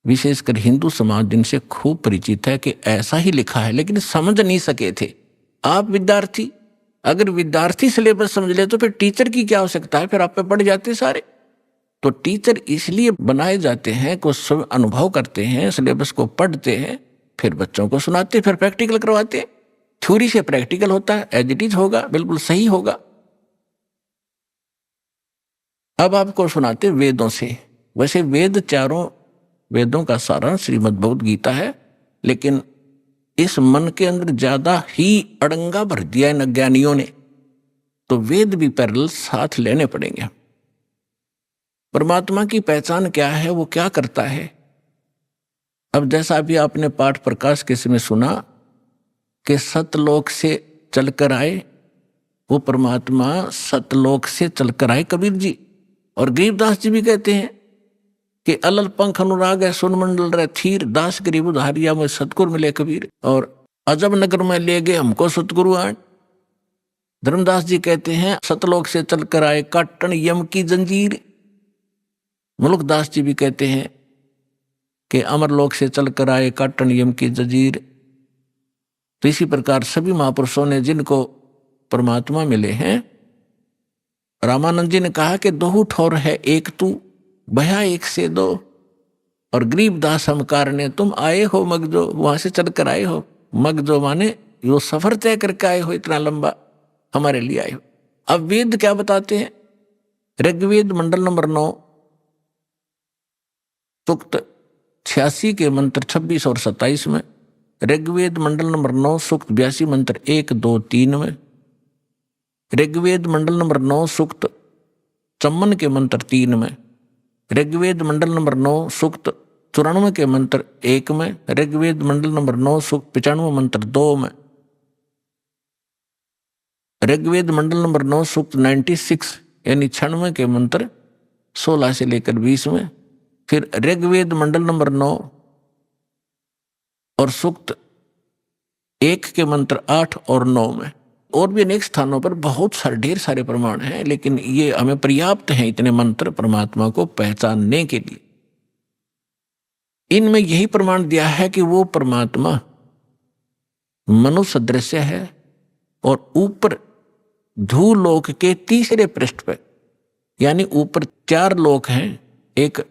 Speaker 7: विशेषकर हिंदू समाज जिनसे खूब परिचित है कि ऐसा ही लिखा है, लेकिन समझ नहीं सके थे। आप विद्यार्थी, अगर विद्यार्थी सिलेबस समझ ले तो फिर टीचर की क्या आवश्यकता है? फिर आप पे पढ़ जाते सारे। तो टीचर इसलिए बनाए जाते हैं कि सब अनुभव करते हैं, सिलेबस को पढ़ते हैं, फिर बच्चों को सुनाते, फिर प्रैक्टिकल करवाते हैं। थ्योरी से प्रैक्टिकल होता है, एज इट इज होगा, बिल्कुल सही होगा। अब आपको सुनाते वेदों से। वैसे वेद, चारों वेदों का सारांश श्रीमद् भगवत गीता है, लेकिन इस मन के अंदर ज्यादा ही अड़ंगा भर दिया इन अज्ञानियों ने, तो वेद भी पैरेलल साथ लेने पड़ेंगे। परमात्मा की पहचान क्या है, वो क्या करता है? अब जैसा अभी आपने पाठ प्रकाश के समय सुना कि सतलोक से चलकर आए, वो परमात्मा सतलोक से चलकर आए कबीर जी। और गरीबदास जी भी कहते हैं कि अलल पंख अनुराग है सुन मंडल रहे थीर, दास गरीब उधारिया में सतगुरु मिले कबीर, और अजब नगर में ले गए हमको सतगुरु आन। धर्मदास जी कहते हैं सतलोक से चलकर आए काटन यम की जंजीर। मुलुकदास जी भी कहते हैं कि अमरलोक से चलकर आए काटन यम की जंजीर। तो इसी प्रकार सभी महापुरुषों ने जिनको परमात्मा मिले हैं, रामानंद जी ने कहा कि 2 ठोर है एक तू, भया एक से 2, और गरीबदास हम कारणे तुम आए हो मगजो, वहां से चलकर आए हो। मगजो माने यो सफर तय करके आए हो, इतना लंबा हमारे लिए आए हो। अब वेद क्या बताते हैं? ऋग्वेद मंडल नंबर 9 सूक्त 86 के मंत्र 26 और 27 में, ऋग्वेद मंडल नंबर 9 सूक्त 82 मंत्र 1, 2, 3 में, ऋग्वेद मंडल नंबर 9 सूक्त 54 के मंत्र 3 में, ऋग्वेद मंडल नंबर 9 सूक्त 94 के मंत्र 1 में, ऋग्वेद मंडल नंबर 9 सूक्त 95 मंत्र 2 में, ऋग्वेद मंडल नंबर 9 सूक्त 96 यानी 96 के मंत्र 16 से लेकर 20 में, फिर ऋग्वेद मंडल नंबर 9 और सूक्त 1 के मंत्र 8 और 9 में। और भी अनेक स्थानों पर बहुत सारे ढेर सारे प्रमाण हैं, लेकिन ये हमें पर्याप्त हैं इतने मंत्र परमात्मा को पहचानने के लिए। इनमें यही प्रमाण दिया है कि वो परमात्मा मनुष्य सदृश है और ऊपर धूलोक के तीसरे पृष्ठ पर, यानी ऊपर 4 लोक हैं, एक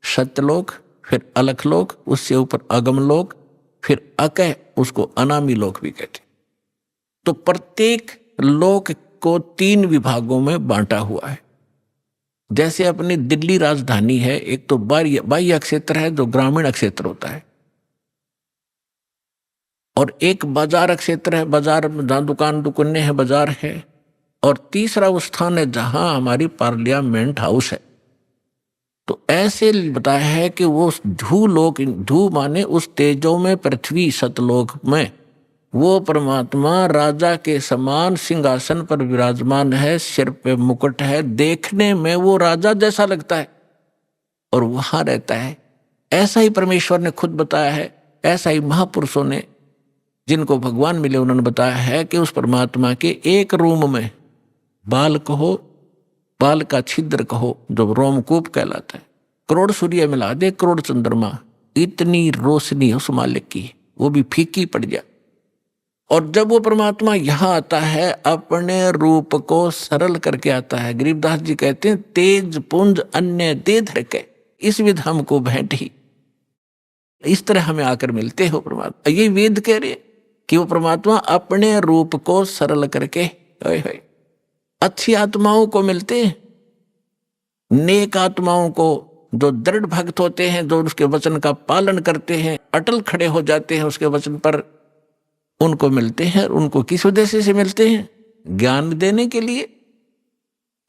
Speaker 7: सत्यलोक, फिर अलखलोक, उससे ऊपर अगमलोक, फिर अकह, उसको अनामी लोक भी कहते। तो प्रत्येक लोक को 3 विभागों में बांटा हुआ है। जैसे अपनी दिल्ली राजधानी है, एक तो बाह्य क्षेत्र है जो ग्रामीण क्षेत्र होता है, और एक बाजार क्षेत्र है, बाजार में जहाँ दुकानें हैं, बाजार है, और तीसरा वो स्थान है जहां हमारी पार्लियामेंट हाउस है। तो ऐसे बताया है कि वो धूलोक, धू माने उस तेजो में पृथ्वी सतलोक में वो परमात्मा राजा के समान सिंहासन पर विराजमान है, सिर पे मुकुट है, देखने में वो राजा जैसा लगता है और वहां रहता है। ऐसा ही परमेश्वर ने खुद बताया है, ऐसा ही महापुरुषों ने जिनको भगवान मिले उन्होंने बताया है कि उस परमात्मा के एक रूम में बाल कहो, बाल का छिद्र कहो जो रोमकूप कहलाता है, करोड़ सूर्य मिला दे, करोड़ चंद्रमा, इतनी रोशनी उस मालिक की, वो भी फीकी पड़ जाए। और जब वो परमात्मा यहाँ आता है अपने रूप को सरल करके आता है। गरीबदास जी कहते हैं तेज पुंज अन्य दे धर के इस विध हमको भेंट ही, इस तरह हमें आकर मिलते हो परमात्मा। ये वेद कह रहे कि वो परमात्मा अपने रूप को सरल करके अच्छी आत्माओं को मिलते हैं, नेक आत्माओं को जो दृढ़ भक्त होते हैं, जो उसके वचन का पालन करते हैं, अटल खड़े हो जाते हैं उसके वचन पर, उनको मिलते हैं। उनको किस उद्देश्य से मिलते हैं? ज्ञान देने के लिए।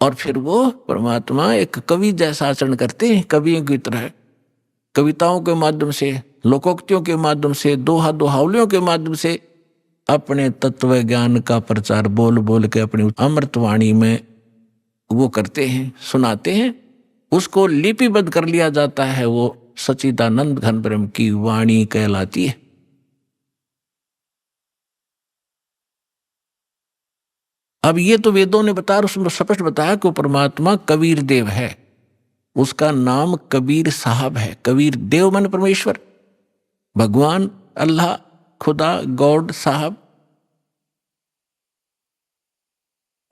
Speaker 7: और फिर वो परमात्मा एक कवि जैसा आचरण करते हैं, कवियों की तरह, कविताओं के माध्यम से, लोकोक्तियों के माध्यम से, दोहा दोहावलियों के माध्यम से अपने तत्व ज्ञान का प्रचार बोल बोल के अपनी अमृतवाणी में वो करते हैं, सुनाते हैं। उसको लिपिबद्ध कर लिया जाता है, वो सच्चिदानंद घन ब्रह्म की वाणी कहलाती है। अब ये तो वेदों ने बताया, उसमें स्पष्ट बताया कि वो परमात्मा कबीर देव है, उसका नाम कबीर साहब है। कबीर देव माने परमेश्वर, भगवान, अल्लाह, खुदा, गॉड, साहब।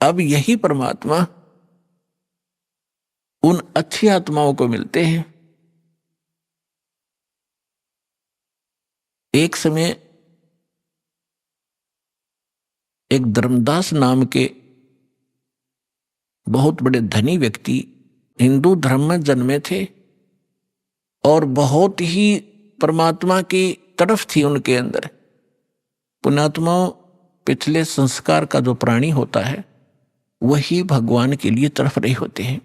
Speaker 7: अब यही परमात्मा उन अच्छी आत्माओं को मिलते हैं। एक समय एक धर्मदास नाम के बहुत बड़े धनी व्यक्ति हिंदू धर्म में जन्मे थे और बहुत ही परमात्मा की तरफ थी उनके अंदर। पुण्यात्मा पिछले संस्कार का जो प्राणी होता है वही भगवान के लिए तरफ रहे होते हैं।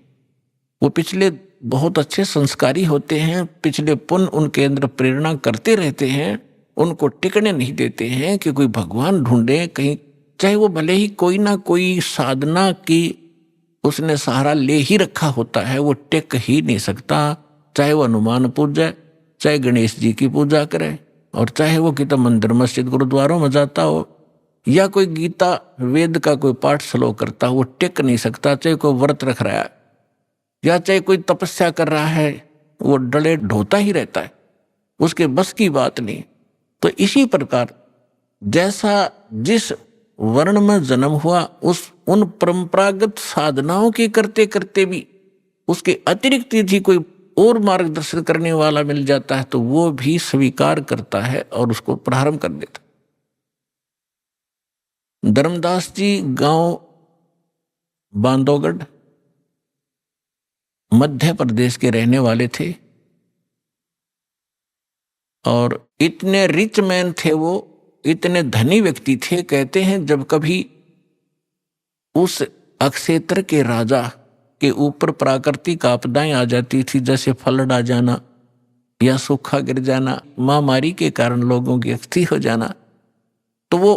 Speaker 7: वो पिछले बहुत अच्छे संस्कारी होते हैं, पिछले पुण्य उनके अंदर प्रेरणा करते रहते हैं, उनको टिकने नहीं देते हैं कि कोई भगवान ढूंढे कहीं, चाहे वो भले ही कोई ना कोई साधना की उसने सहारा ले ही रखा होता है, वो टिक ही नहीं सकता। चाहे वो हनुमान पूजा, चाहे गणेश जी की पूजा करे, और चाहे वो कितना मंदिर मस्जिद गुरुद्वारों में जाता हो, या कोई गीता वेद का कोई पाठ श्लोक करता हो, वो टिक नहीं सकता। चाहे कोई व्रत रख रहा है या चाहे कोई तपस्या कर रहा है, वो डले ढोता ही रहता है, उसके बस की बात नहीं। तो इसी प्रकार जैसा जिस वर्ण में जन्म हुआ, उन परंपरागत साधनाओं की करते करते भी उसके अतिरिक्त यदि कोई और मार्गदर्शन करने वाला मिल जाता है तो वो भी स्वीकार करता है और उसको प्रारंभ कर देता। धर्मदास जी गांव बांधवगढ़ मध्य प्रदेश के रहने वाले थे। और इतने रिच मैन थे वो, इतने धनी व्यक्ति थे। कहते हैं जब कभी उस अक्षेत्र के राजा के ऊपर प्राकृतिक आपदाएं आ जाती थी, जैसे फ्लड आ जाना या सूखा गिर जाना, महामारी के कारण लोगों की अस्थि हो जाना, तो वो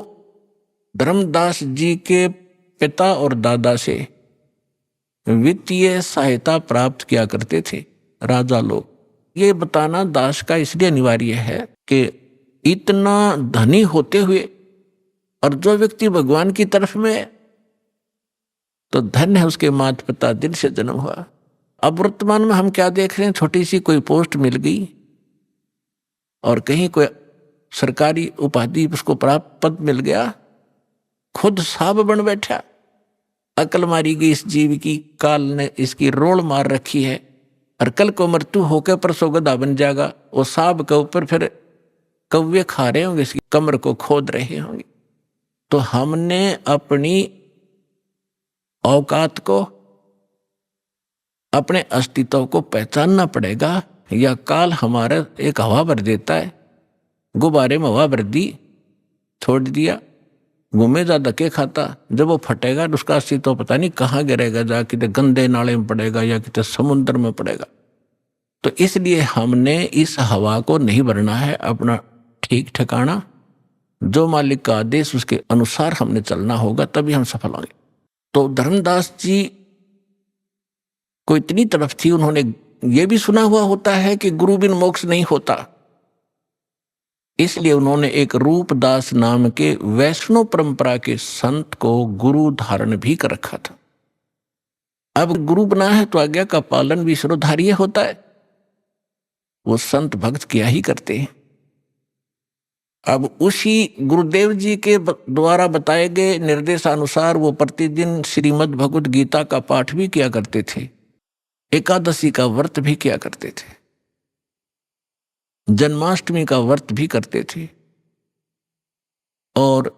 Speaker 7: धर्मदास जी के पिता और दादा से वित्तीय सहायता प्राप्त किया करते थे राजा लोग। ये बताना दास का इसलिए अनिवार्य है कि इतना धनी होते हुए और जो व्यक्ति भगवान की तरफ में, तो धन्य है उसके माता पिता दिल से जन्म हुआ। अब वर्तमान में हम क्या देख रहे हैं, छोटी सी कोई पोस्ट मिल गई और कहीं कोई सरकारी उपाधि उसको प्राप्त पद मिल गया, खुद साहब बन बैठा। अकल मारी गई इस जीव की, काल ने इसकी रोल मार रखी है और कल को मृत्यु होकर परसों गधा बन जाएगा। वो साहब के ऊपर फिर कौवे खा रहे होंगे, इसकी कमर को खोद रहे होंगे। तो हमने अपनी औकात को, अपने अस्तित्व को पहचानना पड़ेगा, या काल हमारा एक हवा भर देता है, गुब्बारे में हवा भर दी, छोड़ दिया, घूमे जा धक्के खाता, जब वो फटेगा तो उसका अस्तित्व पता नहीं कहाँ गिरेगा, जा कितने गंदे नाले में पड़ेगा या कितने समुद्र में पड़ेगा। तो इसलिए हमने इस हवा को नहीं भरना है, अपना ठीक ठिकाना, जो मालिक का आदेश उसके अनुसार हमने चलना होगा, तभी हम सफल होंगे। तो धर्मदास जी को इतनी तरफ थी, उन्होंने ये भी सुना हुआ होता है कि गुरु बिन मोक्ष नहीं होता, इसलिए उन्होंने एक रूपदास नाम के वैष्णव परंपरा के संत को गुरु धारण भी कर रखा था। अब गुरु बना है तो आज्ञा का पालन भी शिरोधार्य होता है, वो संत भक्त किया ही करते हैं। अब उसी गुरुदेव जी के द्वारा बताए गए निर्देशानुसार वो प्रतिदिन श्रीमद् भगवद गीता का पाठ भी किया करते थे, एकादशी का व्रत भी किया करते थे, जन्माष्टमी का व्रत भी करते थे, और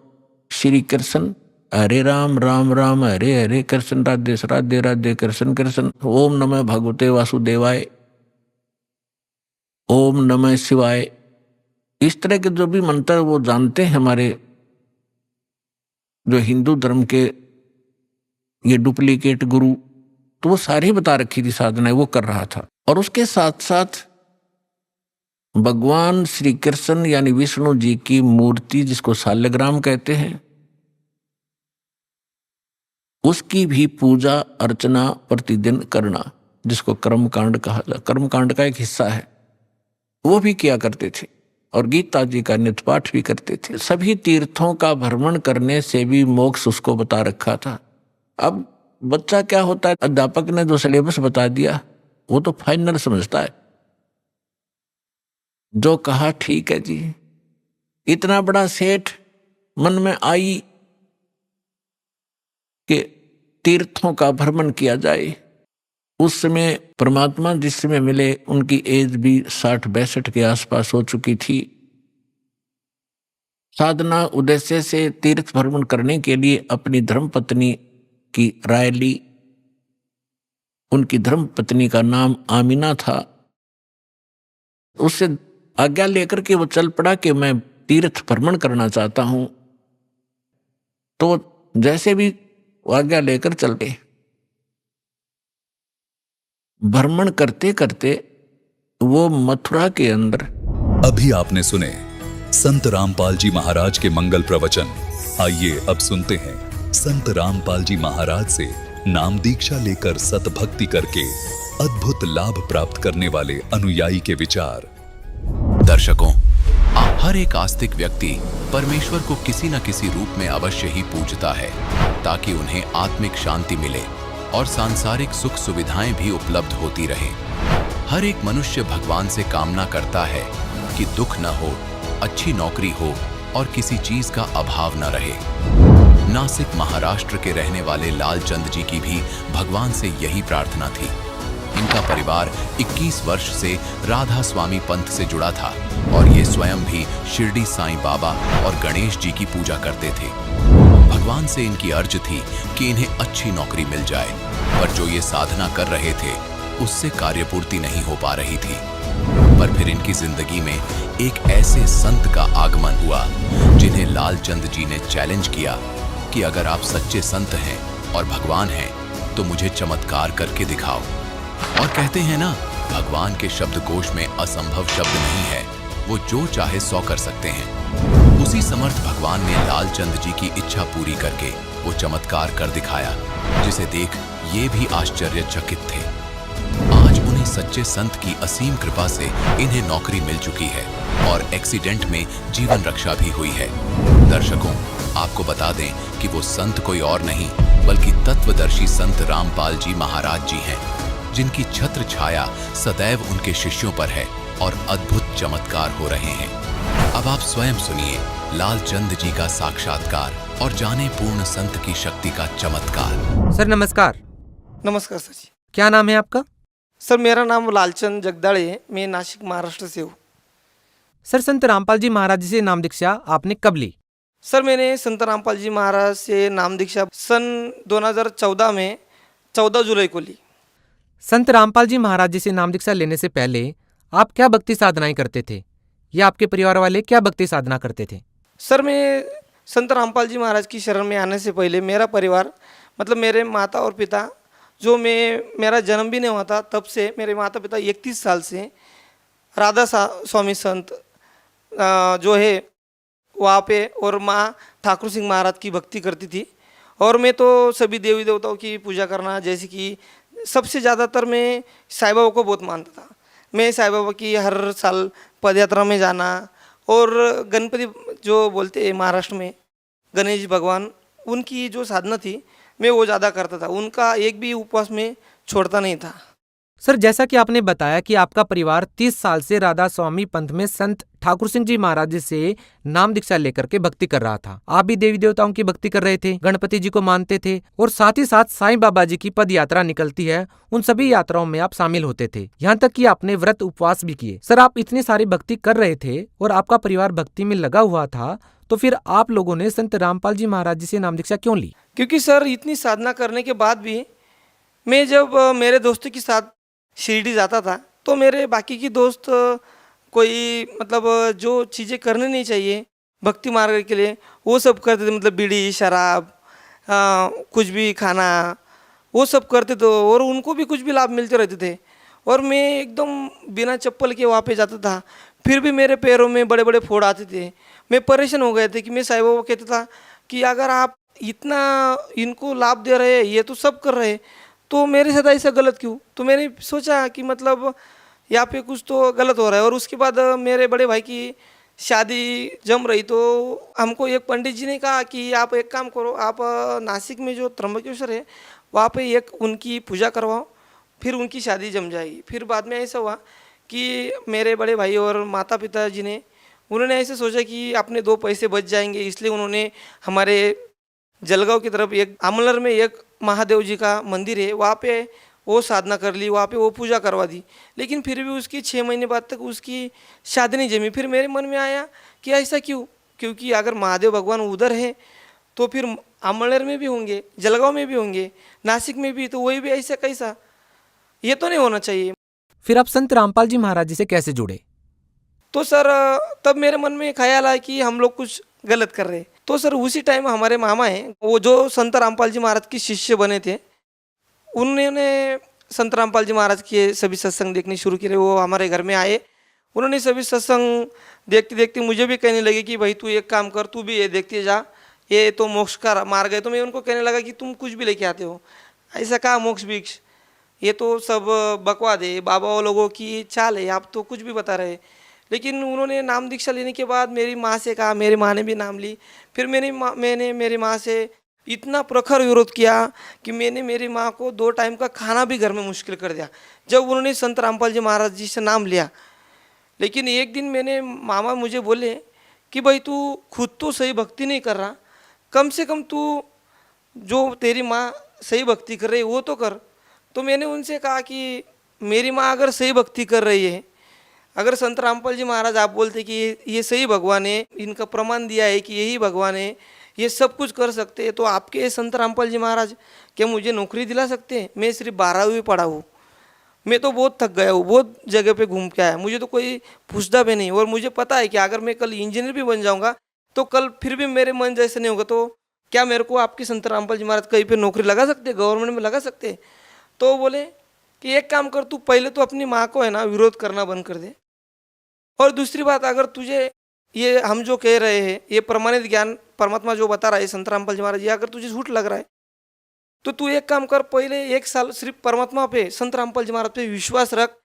Speaker 7: श्री कृष्ण हरे राम राम राम हरे हरे, कृष्ण राधे राधे राधे कृष्ण कृष्ण, ओम नमः भगवते वासुदेवाय, ओम नमः शिवाय, इस तरह के जो भी मंत्र वो जानते हैं हमारे जो हिंदू धर्म के ये डुप्लीकेट गुरु, तो वो सारी बता रखी थी साधना, वो कर रहा था। और उसके साथ साथ भगवान श्री कृष्ण यानी विष्णु जी की मूर्ति, जिसको शालग्राम कहते हैं, उसकी भी पूजा अर्चना प्रतिदिन करना, जिसको कर्मकांड कहा जाता, कर्मकांड का एक हिस्सा है, वो भी किया करते थे। और गीता जी का नित्य पाठ भी करते थे। सभी तीर्थों का भ्रमण करने से भी मोक्ष उसको बता रखा था। अब बच्चा क्या होता है, अध्यापक ने जो सिलेबस बता दिया वो तो फाइनल समझता है, जो कहा ठीक है जी। इतना बड़ा सेठ मन में आई कि तीर्थों का भ्रमण किया जाए। उस समय परमात्मा जिस समय मिले उनकी एज भी 60-62 के आसपास हो चुकी थी। साधना उद्देश्य से तीर्थ भ्रमण करने के लिए अपनी धर्मपत्नी की राय ली। उनकी धर्मपत्नी का नाम आमिना था। उससे आज्ञा लेकर के वो चल पड़ा कि मैं तीर्थ भ्रमण करना चाहता हूं। तो जैसे भी आज्ञा लेकर चल गए। भ्रमण करते करते वो मथुरा के अंदर।
Speaker 6: अभी आपने सुने संत रामपाल जी महाराज के मंगल प्रवचन। आइए अब सुनते हैं संत रामपाल जी महाराज से नाम दीक्षा लेकर सतभक्ति करके अद्भुत लाभ प्राप्त करने वाले अनुयायी के विचार।
Speaker 3: दर्शकों, हर एक आस्तिक व्यक्ति परमेश्वर को किसी न किसी रूप में अवश्य ही पूजता है, ताकि उन्हें आत्मिक शांति मिले और सांसारिक सुख सुविधाएं भी उपलब्ध होती रहे। हर एक मनुष्य भगवान से कामना करता है कि दुख न हो, अच्छी नौकरी हो और किसी चीज का अभाव न रहे। नासिक महाराष्ट्र के रहने वाले लालचंद जी की भी भगवान से यही प्रार्थना थी। इनका परिवार 21 वर्ष से राधा स्वामी पंथ से जुड़ा था और ये स्वयं भी शिरडी साईं बाबा और गणेश जी की पूजा करते थे। भगवान से इनकी अर्ज थी कि इन्हें अच्छी नौकरी मिल जाए, पर जो ये साधना कर रहे थे उससे कार्यपूर्ति नहीं हो पा रही थी। पर फिर इनकी जिंदगी में एक ऐसे संत का आगमन हुआ जिन्हें लालचंद जी ने चैलेंज किया कि अगर आप सच्चे संत हैं और भगवान हैं तो मुझे चमत्कार करके दिखाओ। और कहते हैं ना, भगवान के शब्दकोश में असंभव शब्द नहीं है, वो जो चाहे 100 कर सकते हैं। उसी समर्थ भगवान ने लालचंद जी की इच्छा पूरी करके वो चमत्कार कर दिखाया, जिसे देख ये भी आश्चर्यचकित थे। आज उन्हें सच्चे संत की असीम कृपा से इन्हें नौकरी मिल चुकी है और एक्सीडेंट में जीवन रक्षा भी हुई है। दर्शकों, आपको बता दें कि वो संत कोई और नहीं बल्कि तत्वदर्शी संत रामपाल जी महाराज जी हैं, जिनकी छत्र छाया सदैव उनके शिष्यों पर है और अद्भुत चमत्कार हो रहे हैं। अब आप स्वयं सुनिए लालचंद जी का साक्षात्कार और जाने पूर्ण संत की शक्ति का चमत्कार।
Speaker 4: सर नमस्कार।
Speaker 8: नमस्कार सर जी।
Speaker 4: क्या नाम है आपका?
Speaker 8: सर मेरा नाम लालचंद जगदाळे है, मैं नासिक महाराष्ट्र से हूँ।
Speaker 4: सर संत रामपाल जी महाराज जी से नाम दीक्षा आपने कब ली?
Speaker 8: सर मैंने संत रामपाल जी महाराज से नाम दीक्षा सन 2014 में 14 जुलाई को ली।
Speaker 4: संत रामपाल जी महाराज जी से नाम दीक्षा लेने से पहले आप क्या भक्ति साधनाएं करते थे या आपके परिवार वाले क्या भक्ति साधना करते थे?
Speaker 8: सर मैं संत रामपाल जी महाराज की शरण में आने से पहले मेरा परिवार मतलब मेरे माता और पिता, जो मेरा जन्म भी नहीं हुआ था तब से मेरे माता पिता 31 साल से राधा स्वामी संत जो है वहाँ पे और माँ ठाकुर सिंह महाराज की भक्ति करती थी। और मैं तो सभी देवी देवताओं की पूजा करना, जैसे कि सबसे ज़्यादातर मैं साईं बाबा को बहुत मानता था। मैं साईं बाबा की हर साल पदयात्रा में जाना और गणपति जो बोलते हैं महाराष्ट्र में गणेश भगवान, उनकी जो साधना थी मैं वो ज़्यादा करता था। उनका एक भी उपवास में छोड़ता नहीं था।
Speaker 4: सर जैसा कि आपने बताया कि आपका परिवार 30 साल से राधा स्वामी पंथ में संत ठाकुर सिंह जी महाराज जी से नाम दीक्षा लेकर के भक्ति कर रहा था। आप भी देवी देवताओं की भक्ति कर रहे थे, गणपति जी को मानते थे और साथ ही साथ साईं बाबा जी की पद यात्रा निकलती है, उन सभी यात्राओं में आप शामिल होते थे। यहाँ तक कि आपने व्रत उपवास भी किए। सर आप इतनी सारी भक्ति कर रहे थे और आपका परिवार भक्ति में लगा हुआ था, तो फिर आप लोगों ने संत रामपाल जी महाराज जी से नाम दीक्षा क्यों ली?
Speaker 8: क्योंकि सर इतनी साधना करने के बाद भी मैं जब मेरे दोस्तों के साथ शिरडी जाता था तो मेरे बाकी की दोस्त कोई मतलब जो चीज़ें करनी नहीं चाहिए भक्ति मार्ग के लिए वो सब करते थे, मतलब बीड़ी शराब कुछ भी खाना वो सब करते थे और उनको भी कुछ भी लाभ मिलते रहते थे। और मैं एकदम बिना चप्पल के वहाँ पे जाता था, फिर भी मेरे पैरों में बड़े बड़े फोड़ आते थे। मैं परेशान हो गए थे कि मैं साईं बाबा को कहता था कि अगर आप इतना इनको लाभ दे रहे हैं, ये तो सब कर रहे हैं, तो मेरे साथ ऐसा गलत क्यों? तो मैंने सोचा कि मतलब यहाँ पे कुछ तो गलत हो रहा है। और उसके बाद मेरे बड़े भाई की शादी जम रही तो हमको एक पंडित जी ने कहा कि आप एक काम करो, आप नासिक में जो त्र्यंबकेश्वर है वहाँ पे एक उनकी पूजा करवाओ, फिर उनकी शादी जम जाएगी। फिर बाद में ऐसा हुआ कि मेरे बड़े भाई और माता पिता जी ने उन्होंने ऐसे सोचा कि अपने 2 पैसे बच जाएंगे, इसलिए उन्होंने हमारे जलगांव की तरफ एक आमलर में एक महादेव जी का मंदिर है, वहाँ पे वो साधना कर ली, वहाँ पे वो पूजा करवा दी। लेकिन फिर भी उसकी 6 महीने बाद तक उसकी शादी नहीं जमी। फिर मेरे मन में आया कि ऐसा क्यों? क्योंकि अगर महादेव भगवान उधर है तो फिर आमलर में भी होंगे, जलगांव में भी होंगे, नासिक में भी, तो वही भी ऐसा कैसा? ये तो नहीं होना चाहिए।
Speaker 4: फिर आप संत रामपाल जी महाराज जी से कैसे जुड़े?
Speaker 8: तो सर तब मेरे मन में ख्याल आया कि हम लोग कुछ गलत कर रहे हैं। तो सर उसी टाइम हमारे मामा हैं, वो जो संत रामपाल जी महाराज के शिष्य बने थे, उन्होंने संत रामपाल जी महाराज के सभी सत्संग देखने शुरू किए। वो हमारे घर में आए, उन्होंने सभी सत्संग देखते देखते मुझे भी कहने लगे कि भाई तू एक काम कर, तू भी ये देखते जा, ये तो मोक्ष का मार्ग है। तो मैं उनको कहने लगा कि तुम कुछ भी लेके आते हो, ऐसा कहा मोक्ष भिक्ष, ये तो सब बकवाद है, बाबा लोगों की चाल है, आप तो कुछ भी बता रहे। लेकिन उन्होंने नाम दीक्षा लेने के बाद मेरी माँ से कहा, मेरी माँ ने भी नाम ली। फिर मैंने मेरी माँ से इतना प्रखर विरोध किया कि मैंने मेरी माँ को 2 टाइम का खाना भी घर में मुश्किल कर दिया जब उन्होंने संत रामपाल जी महाराज जी से नाम लिया। लेकिन एक दिन मैंने मामा मुझे बोले कि भाई तू खुद तो सही भक्ति नहीं कर रहा, कम से कम तू जो तेरी माँ सही भक्ति कर रही है वो तो कर। तो मैंने उनसे कहा कि मेरी माँ अगर सही भक्ति कर रही है, अगर संत रामपाल जी महाराज आप बोलते कि ये सही भगवान है, इनका प्रमाण दिया है कि यही भगवान है, ये सब कुछ कर सकते हैं, तो आपके संत रामपाल जी महाराज क्या मुझे नौकरी दिला सकते हैं? मैं सिर्फ 12वीं पढ़ा हूँ, मैं तो बहुत थक गया हूँ, बहुत जगह पे घूम के आया, मुझे तो कोई पूछता भी नहीं। और मुझे पता है कि अगर मैं कल इंजीनियर भी बन जाऊँगा तो कल फिर भी मेरे मन जैसे नहीं होगा। तो क्या मेरे को आपकी संत रामपाल जी महाराज कहीं पे नौकरी लगा सकते, गवर्नमेंट में लगा सकते? तो वो बोले कि एक काम कर, तू पहले तो अपनी माँ को है ना विरोध करना बंद कर दे, और दूसरी बात, अगर तुझे ये हम जो कह रहे हैं ये प्रमाणित ज्ञान परमात्मा जो बता रहा है संत रामपाल जी महाराज, ये अगर तुझे झूठ लग रहा है तो तू एक काम कर, पहले 1 साल सिर्फ परमात्मा पे संत रामपाल जी महाराज पे विश्वास रख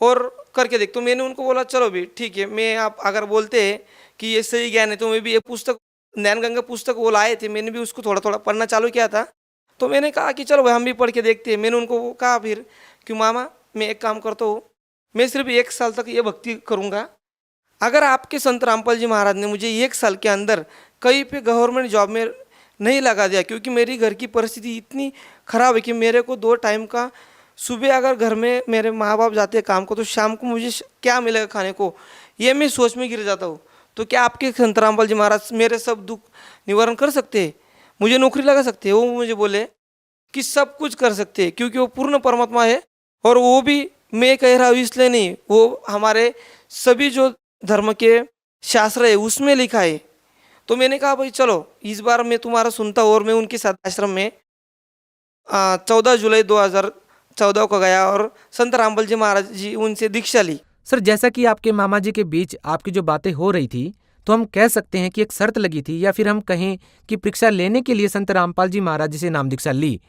Speaker 8: और करके देख। तो मैंने उनको बोला चलो भी ठीक है, मैं आप अगर बोलते हैं कि ये सही ज्ञान है तो मैं भी ये पुस्तक ज्ञान गंगा पुस्तक वो लाए थे, मैंने भी उसको थोड़ा थोड़ा पढ़ना चालू किया था। तो मैंने कहा कि चलो भाई हम भी पढ़ के देखते हैं। मैंने उनको कहा फिर कि मामा मैं एक काम करता हूँ, मैं सिर्फ 1 साल तक ये भक्ति करूँगा, अगर आपके संत रामपाल जी महाराज ने मुझे 1 साल के अंदर कहीं पे गवर्नमेंट जॉब में नहीं लगा दिया, क्योंकि मेरी घर की परिस्थिति इतनी ख़राब है कि मेरे को 2 टाइम का, सुबह अगर घर में मेरे माँ बाप जाते हैं काम को तो शाम को मुझे क्या मिलेगा खाने को, ये मैं सोच में गिर जाता हूँ। तो क्या आपके संत रामपाल जी महाराज मेरे सब दुख निवारण कर सकते हैं, मुझे नौकरी लगा सकते हैं? वो मुझे बोले कि सब कुछ कर सकते हैं, क्योंकि वो पूर्ण परमात्मा है, और वो भी मैं कह रहा हूँ इसलिए नहीं, वो हमारे सभी जो धर्म के शास्त्र है उसमें लिखा है। तो मैंने कहा भाई चलो इस बार मैं तुम्हारा सुनता हूँ, और मैं उनके साथ आश्रम में 14 जुलाई 2014 को गया और संत रामपाल जी महाराज जी उनसे दीक्षा ली।
Speaker 4: सर, जैसा कि आपके मामा जी के बीच आपकी जो बातें हो रही थी, तो हम कह सकते हैं कि एक शर्त लगी थी, या फिर हम कहें कि परीक्षा लेने के लिए संत रामपाल जी महाराज जी से नाम दीक्षा ली,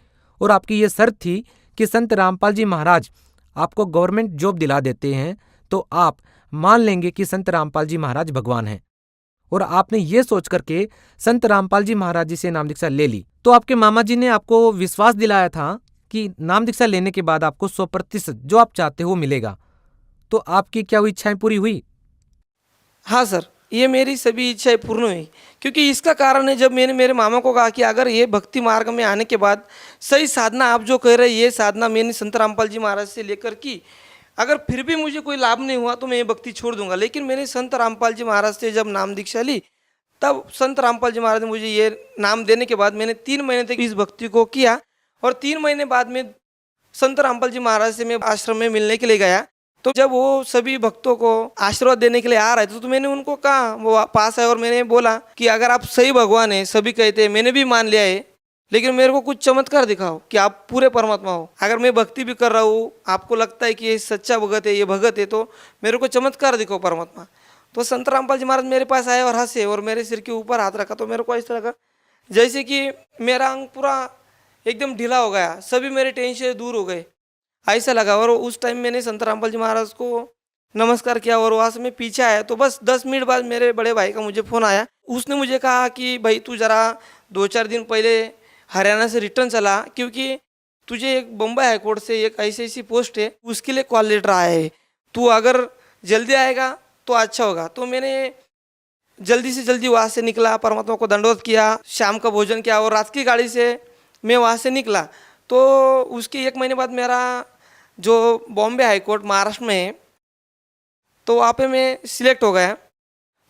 Speaker 4: और आपकी ये शर्त थी कि संत रामपाल जी महाराज आपको गवर्नमेंट जॉब दिला देते हैं तो आप मान लेंगे कि संत रामपाल जी महाराज भगवान हैं, और आपने ये सोच करके संत रामपाल जी महाराज जी से नाम दीक्षा ले ली। तो आपके मामा जी ने आपको विश्वास दिलाया था कि नाम दीक्षा लेने के बाद आपको 100% जो आप चाहते हो मिलेगा। तो आपकी क्या हुई, इच्छाएं पूरी हुई?
Speaker 8: हाँ सर, ये मेरी सभी इच्छाएं पूर्ण हुई, क्योंकि इसका कारण है जब मैंने मेरे मामा को कहा कि अगर ये भक्ति मार्ग में आने के बाद सही साधना आप जो कह रहे हैं ये साधना मैंने संत रामपाल जी महाराज से लेकर की, अगर फिर भी मुझे कोई लाभ नहीं हुआ तो मैं ये भक्ति छोड़ दूंगा। लेकिन मैंने संत रामपाल जी महाराज से जब नाम दीक्षा ली, तब संत रामपाल जी महाराज ने मुझे ये नाम देने के बाद मैंने 3 महीने तक इस भक्ति को किया, और 3 महीने बाद में संत रामपाल जी महाराज से मैं आश्रम में मिलने के लिए गया। तो जब वो सभी भक्तों को आशीर्वाद देने के लिए आ रहे थे तो मैंने उनको कहा, वो पास आए और मैंने बोला कि अगर आप सही भगवान है, सभी कहते हैं, मैंने भी मान लिया है, लेकिन मेरे को कुछ चमत्कार दिखाओ कि आप पूरे परमात्मा हो। अगर मैं भक्ति भी कर रहा हूँ, आपको लगता है कि ये सच्चा भगत है, ये भगत है, तो मेरे को चमत्कार दिखाओ परमात्मा। तो संत रामपाल जी महाराज मेरे पास आए और हंसे और मेरे सिर के ऊपर हाथ रखा। तो मेरे को ऐसा लगा जैसे कि मेरा अंग पूरा एकदम ढीला हो गया, सभी मेरे टेंशन दूर हो गए, ऐसा लगा। और उस टाइम मैंने संत रामपाल जी महाराज को नमस्कार किया और वहाँ से मैं पीछे आया। तो बस 10 मिनट बाद मेरे बड़े भाई का मुझे फ़ोन आया। उसने मुझे कहा कि भाई तू ज़रा 2-4 दिन पहले हरियाणा से रिटर्न चला, क्योंकि तुझे एक बम्बई हाईकोर्ट से एक ऐसी पोस्ट है, उसके लिए कॉल लेटर आया है, तू अगर जल्दी आएगा तो अच्छा होगा। तो मैंने जल्दी से जल्दी वहाँ से निकला, परमात्मा को दंडवत किया, शाम का भोजन किया और रात की गाड़ी से मैं वहाँ से निकला। तो उसके 1 महीने बाद मेरा जो बॉम्बे हाईकोर्ट महाराष्ट्र में है, तो वहाँ पे मैं सिलेक्ट हो गया।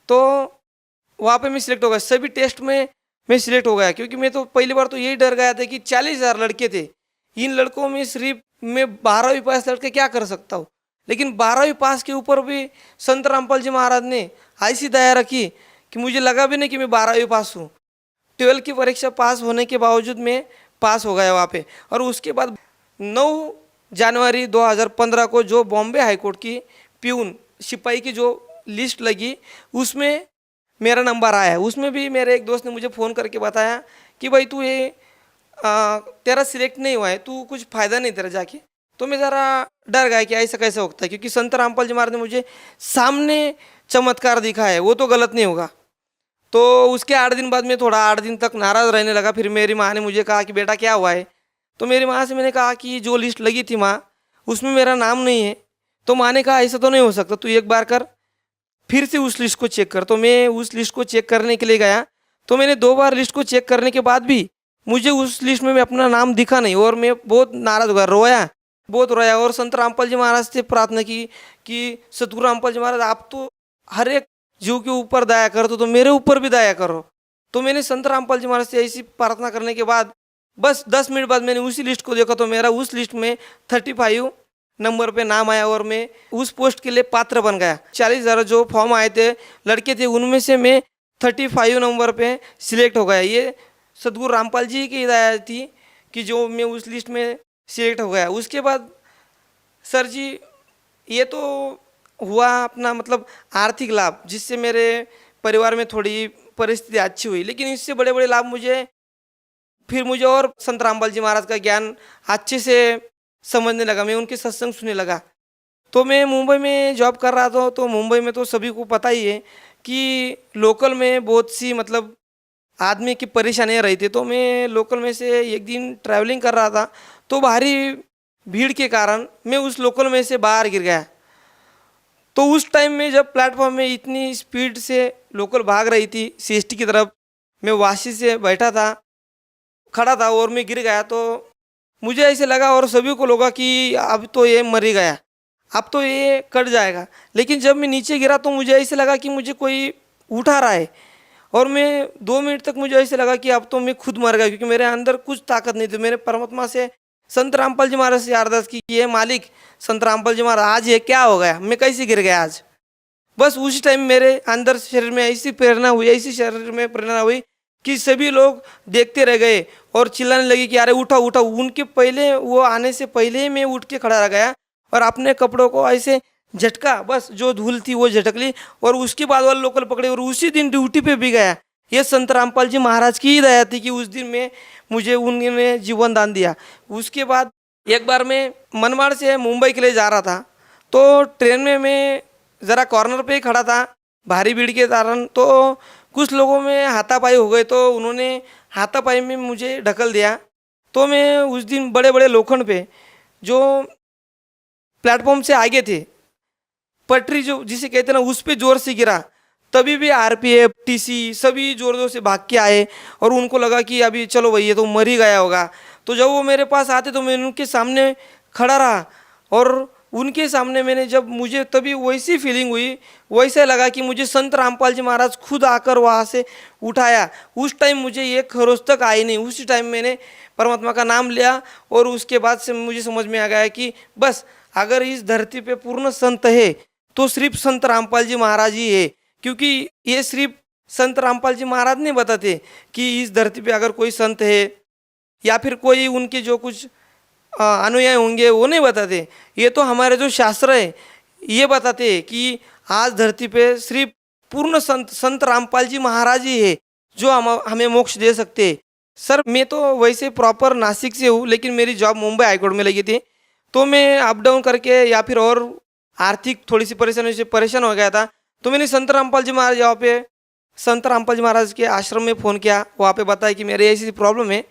Speaker 8: तो वहाँ पे मैं सिलेक्ट हो गया, सभी टेस्ट में मैं सिलेक्ट हो गया, क्योंकि मैं तो पहली बार तो यही डर गया था कि 40,000 लड़के थे, इन लड़कों में सिर्फ मैं 12वीं पास लड़के क्या कर सकता हूँ। लेकिन 12वीं पास के ऊपर भी संत रामपाल जी महाराज ने ऐसी दया रखी कि मुझे लगा भी नहीं कि मैं 12वीं पास हूँ। 12 की परीक्षा पास होने के बावजूद मैं पास हो गया वहाँ पे। और उसके बाद 9 जनवरी 2015 को जो बॉम्बे हाईकोर्ट की प्यून सिपाही की जो लिस्ट लगी, उसमें मेरा नंबर आया। उसमें भी मेरे एक दोस्त ने मुझे फ़ोन करके बताया कि भाई तू ये तेरा सिलेक्ट नहीं हुआ है, तू कुछ फ़ायदा नहीं तेरा जाके। तो मैं ज़रा डर गया कि ऐसा कैसे होता है, क्योंकि संत रामपाल जी महाराज ने मुझे सामने चमत्कार दिखा है, वो तो गलत नहीं होगा। तो उसके 8 दिन बाद मैं थोड़ा 8 दिन तक नाराज़ रहने लगा। फिर मेरी माँ ने मुझे कहा कि बेटा क्या हुआ है। तो मेरी माँ से मैंने कहा कि जो लिस्ट लगी थी माँ, उसमें मेरा नाम नहीं है। तो माँ ने कहा ऐसा तो नहीं हो सकता, तू एक बार कर, फिर से उस लिस्ट को चेक कर। तो मैं उस लिस्ट को चेक करने के लिए गया। तो मैंने 2 बार लिस्ट को चेक करने के बाद भी मुझे उस लिस्ट में अपना नाम दिखा नहीं, और मैं बहुत नाराज़ हो गया, बहुत रोया। और संत रामपाल जी महाराज से प्रार्थना की कि सतगुरु रामपाल जी महाराज, आप तो हर एक जीव के ऊपर दया करो, तो मेरे ऊपर भी दया करो। तो मैंने संत रामपाल जी महाराज से ऐसी प्रार्थना करने के बाद बस 10 मिनट बाद मैंने उसी लिस्ट को देखा, तो मेरा उस लिस्ट में 35 नंबर पे नाम आया और मैं उस पोस्ट के लिए पात्र बन गया। 40,000 जो फॉर्म आए थे लड़के थे, उनमें से मैं 35 नंबर पे सिलेक्ट हो गया। ये सदगुरु रामपाल जी की हिदायत थी कि जो मैं उस लिस्ट में सिलेक्ट हो गया। उसके बाद सर जी ये तो हुआ अपना मतलब आर्थिक लाभ, जिससे मेरे परिवार में थोड़ी परिस्थिति अच्छी हुई, लेकिन इससे बड़े बड़े लाभ मुझे और संत रामपाल जी महाराज का ज्ञान अच्छे से समझने लगा। मैं उनके सत्संग सुनने लगा। तो मैं मुंबई में जॉब कर रहा था, तो मुंबई में तो सभी को पता ही है कि लोकल में बहुत सी मतलब आदमी की परेशानियाँ रही थी। तो मैं लोकल में से एक दिन ट्रैवलिंग कर रहा था, तो भारी भीड़ के कारण मैं उस लोकल में से बाहर गिर गया। तो उस टाइम में जब प्लेटफॉर्म में इतनी स्पीड से लोकल भाग रही थी सीएसटी की तरफ, मैं वाशी से खड़ा था और मैं गिर गया। तो मुझे ऐसे लगा और सभी को लगा कि अब तो ये मर ही गया, अब तो ये कट जाएगा। लेकिन जब मैं नीचे गिरा तो मुझे ऐसे लगा कि मुझे कोई उठा रहा है, और मैं 2 मिनट तक मुझे ऐसे लगा कि अब तो मैं खुद मर गया, क्योंकि मेरे अंदर कुछ ताकत नहीं थी। मेरे परमात्मा से संत रामपाल जी महाराज से अरदास की कि ये मालिक संत रामपाल जी महाराज आज ये क्या हो गया, मैं कैसे गिर गया आज। बस उसी टाइम मेरे अंदर शरीर में ऐसी प्रेरणा हुई कि सभी लोग देखते रह गए और चिल्लाने लगे कि अरे उठा उठा। उनके पहले वो आने से पहले ही मैं उठ के खड़ा रह गया और अपने कपड़ों को ऐसे झटका, बस जो धूल थी वो झटक ली, और उसके बाद वाले लोकल पकड़े और उसी दिन ड्यूटी पे भी गया। ये संत रामपाल जी महाराज की ही दया थी कि उस दिन में मुझे उन्होंने जीवन दान दिया। उसके बाद एक बार मैं मनमाड़ से मुंबई के लिए जा रहा था, तो ट्रेन में मैं ज़रा कॉर्नर पे ही खड़ा था भारी भीड़ के कारण। तो कुछ लोगों में हाथापाई हो गए, तो उन्होंने हाथापाई में मुझे ढकल दिया। तो मैं उस दिन बड़े बड़े लोखंड पे जो प्लेटफॉर्म से आगे थे, पटरी जो जिसे कहते हैं ना, उस पे जोर से गिरा। तभी भी आरपीएफ टीसी सभी जोर जोर से भाग के आए और उनको लगा कि अभी चलो भाई ये तो मर ही गया होगा। तो जब वो मेरे पास आते तो मैं उनके सामने खड़ा रहा, और उनके सामने मैंने जब मुझे तभी वैसी फीलिंग हुई, वैसा लगा कि मुझे संत रामपाल जी महाराज खुद आकर वहाँ से उठाया। उस टाइम मुझे ये खरोच तक आई नहीं। उसी टाइम मैंने परमात्मा का नाम लिया, और उसके बाद से मुझे समझ में आ गया कि बस अगर इस धरती पे पूर्ण संत है तो सिर्फ संत रामपाल जी महाराज ही है। क्योंकि ये सिर्फ संत रामपाल जी महाराज नहीं बताते कि इस धरती पे अगर कोई संत है या फिर कोई उनके जो कुछ अनुयायी होंगे वो नहीं बताते। ये तो हमारे जो शास्त्र है ये बताते हैं कि आज धरती पे सिर्फ पूर्ण संत रामपाल जी महाराज ही है जो हमें मोक्ष दे सकते हैं। सर मैं तो वैसे प्रॉपर नासिक से हूँ, लेकिन मेरी जॉब मुंबई हाईकोर्ट में लगी थी, तो मैं अप डाउन करके या फिर और आर्थिक थोड़ी सी परेशानी से परेशान हो गया था। तो मैंने संत रामपाल जी महाराज यहाँ पे संत रामपाल जी महाराज के आश्रम में फ़ोन किया। वहाँ पे बताया कि मेरी ऐसी प्रॉब्लम है,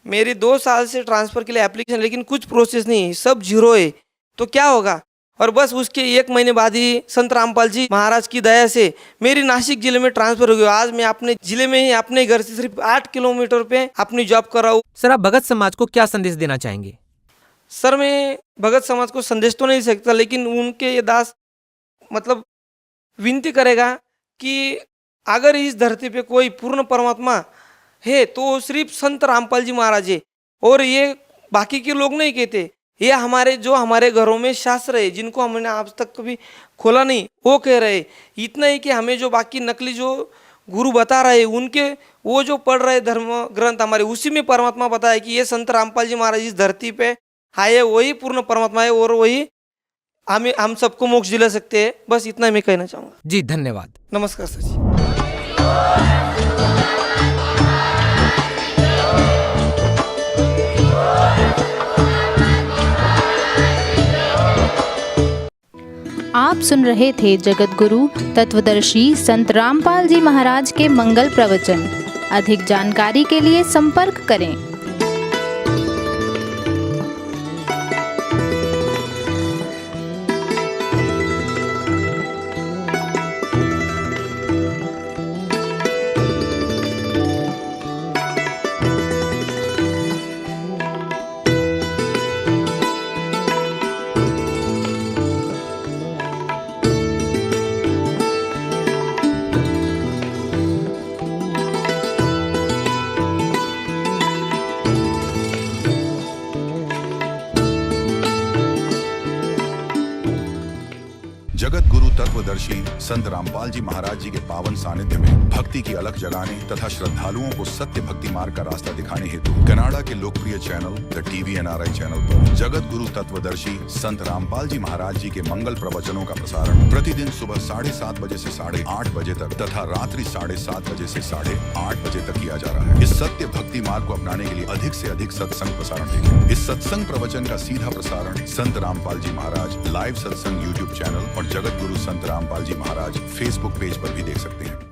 Speaker 8: मेरी 2 साल से ट्रांसफ़र के लिए एप्लीकेशन, लेकिन कुछ प्रोसेस नहीं है, सब जीरो है, तो क्या होगा। और बस उसके 1 महीने बाद ही संत रामपाल जी महाराज की दया से मेरी नासिक जिले में ट्रांसफ़र हो गई। आज मैं अपने जिले में ही अपने घर से सिर्फ 8 किलोमीटर पे अपनी जॉब कर रहा हूँ।
Speaker 4: सर आप भगत समाज को क्या संदेश देना चाहेंगे?
Speaker 8: सर मैं भगत समाज को संदेश तो नहीं सकता, लेकिन उनके ये दास मतलब विनती करेगा कि अगर इस धरती पे कोई पूर्ण परमात्मा है तो सिर्फ संत रामपाल जी महाराज है। और ये बाकी के लोग नहीं कहते, ये हमारे घरों में शास्त्र है जिनको हमने आज तक कभी खोला नहीं, वो कह रहे। इतना ही कि हमें जो बाकी नकली जो गुरु बता रहे उनके वो जो पढ़ रहे धर्म ग्रंथ हमारे, उसी में परमात्मा बताया कि ये संत रामपाल जी महाराज इस धरती पे आए, वही पूर्ण परमात्मा है और वही हम सबको मोक्ष दिला सकते हैं। बस इतना मैं कहना चाहूँगा।
Speaker 4: जी धन्यवाद।
Speaker 8: नमस्कार सर जी।
Speaker 9: आप सुन रहे थे जगत गुरु तत्वदर्शी संत रामपाल जी महाराज के मंगल प्रवचन। अधिक जानकारी के लिए संपर्क करें।
Speaker 1: जगत गुरु तत्वदर्शी संत रामपाल जी महाराज जी के पावन सानिध्य में भक्ति की अलख जगाने तथा श्रद्धालुओं को सत्य भक्ति मार्ग का रास्ता दिखाने हेतु कनाडा के लोकप्रिय channel the TV NRI channel पर जगत गुरु तत्वदर्शी संत रामपाल जी महाराज जी के मंगल प्रवचनों का प्रसारण प्रतिदिन सुबह 7:30 बजे से 8:30 बजे तक तथा रात्रि 7:30 बजे से 8:30 बजे तक किया जा रहा है। इस सत्य भक्ति मार्ग को अपनाने के लिए अधिक से अधिक सत्संग प्रसारण देखें। इस सत्संग प्रवचन का सीधा प्रसारण संत रामपाल जी महाराज लाइव सत्संग YouTube चैनल और जगत गुरु संत रामपाल जी महाराज फेसबुक पेज पर भी देख सकते हैं।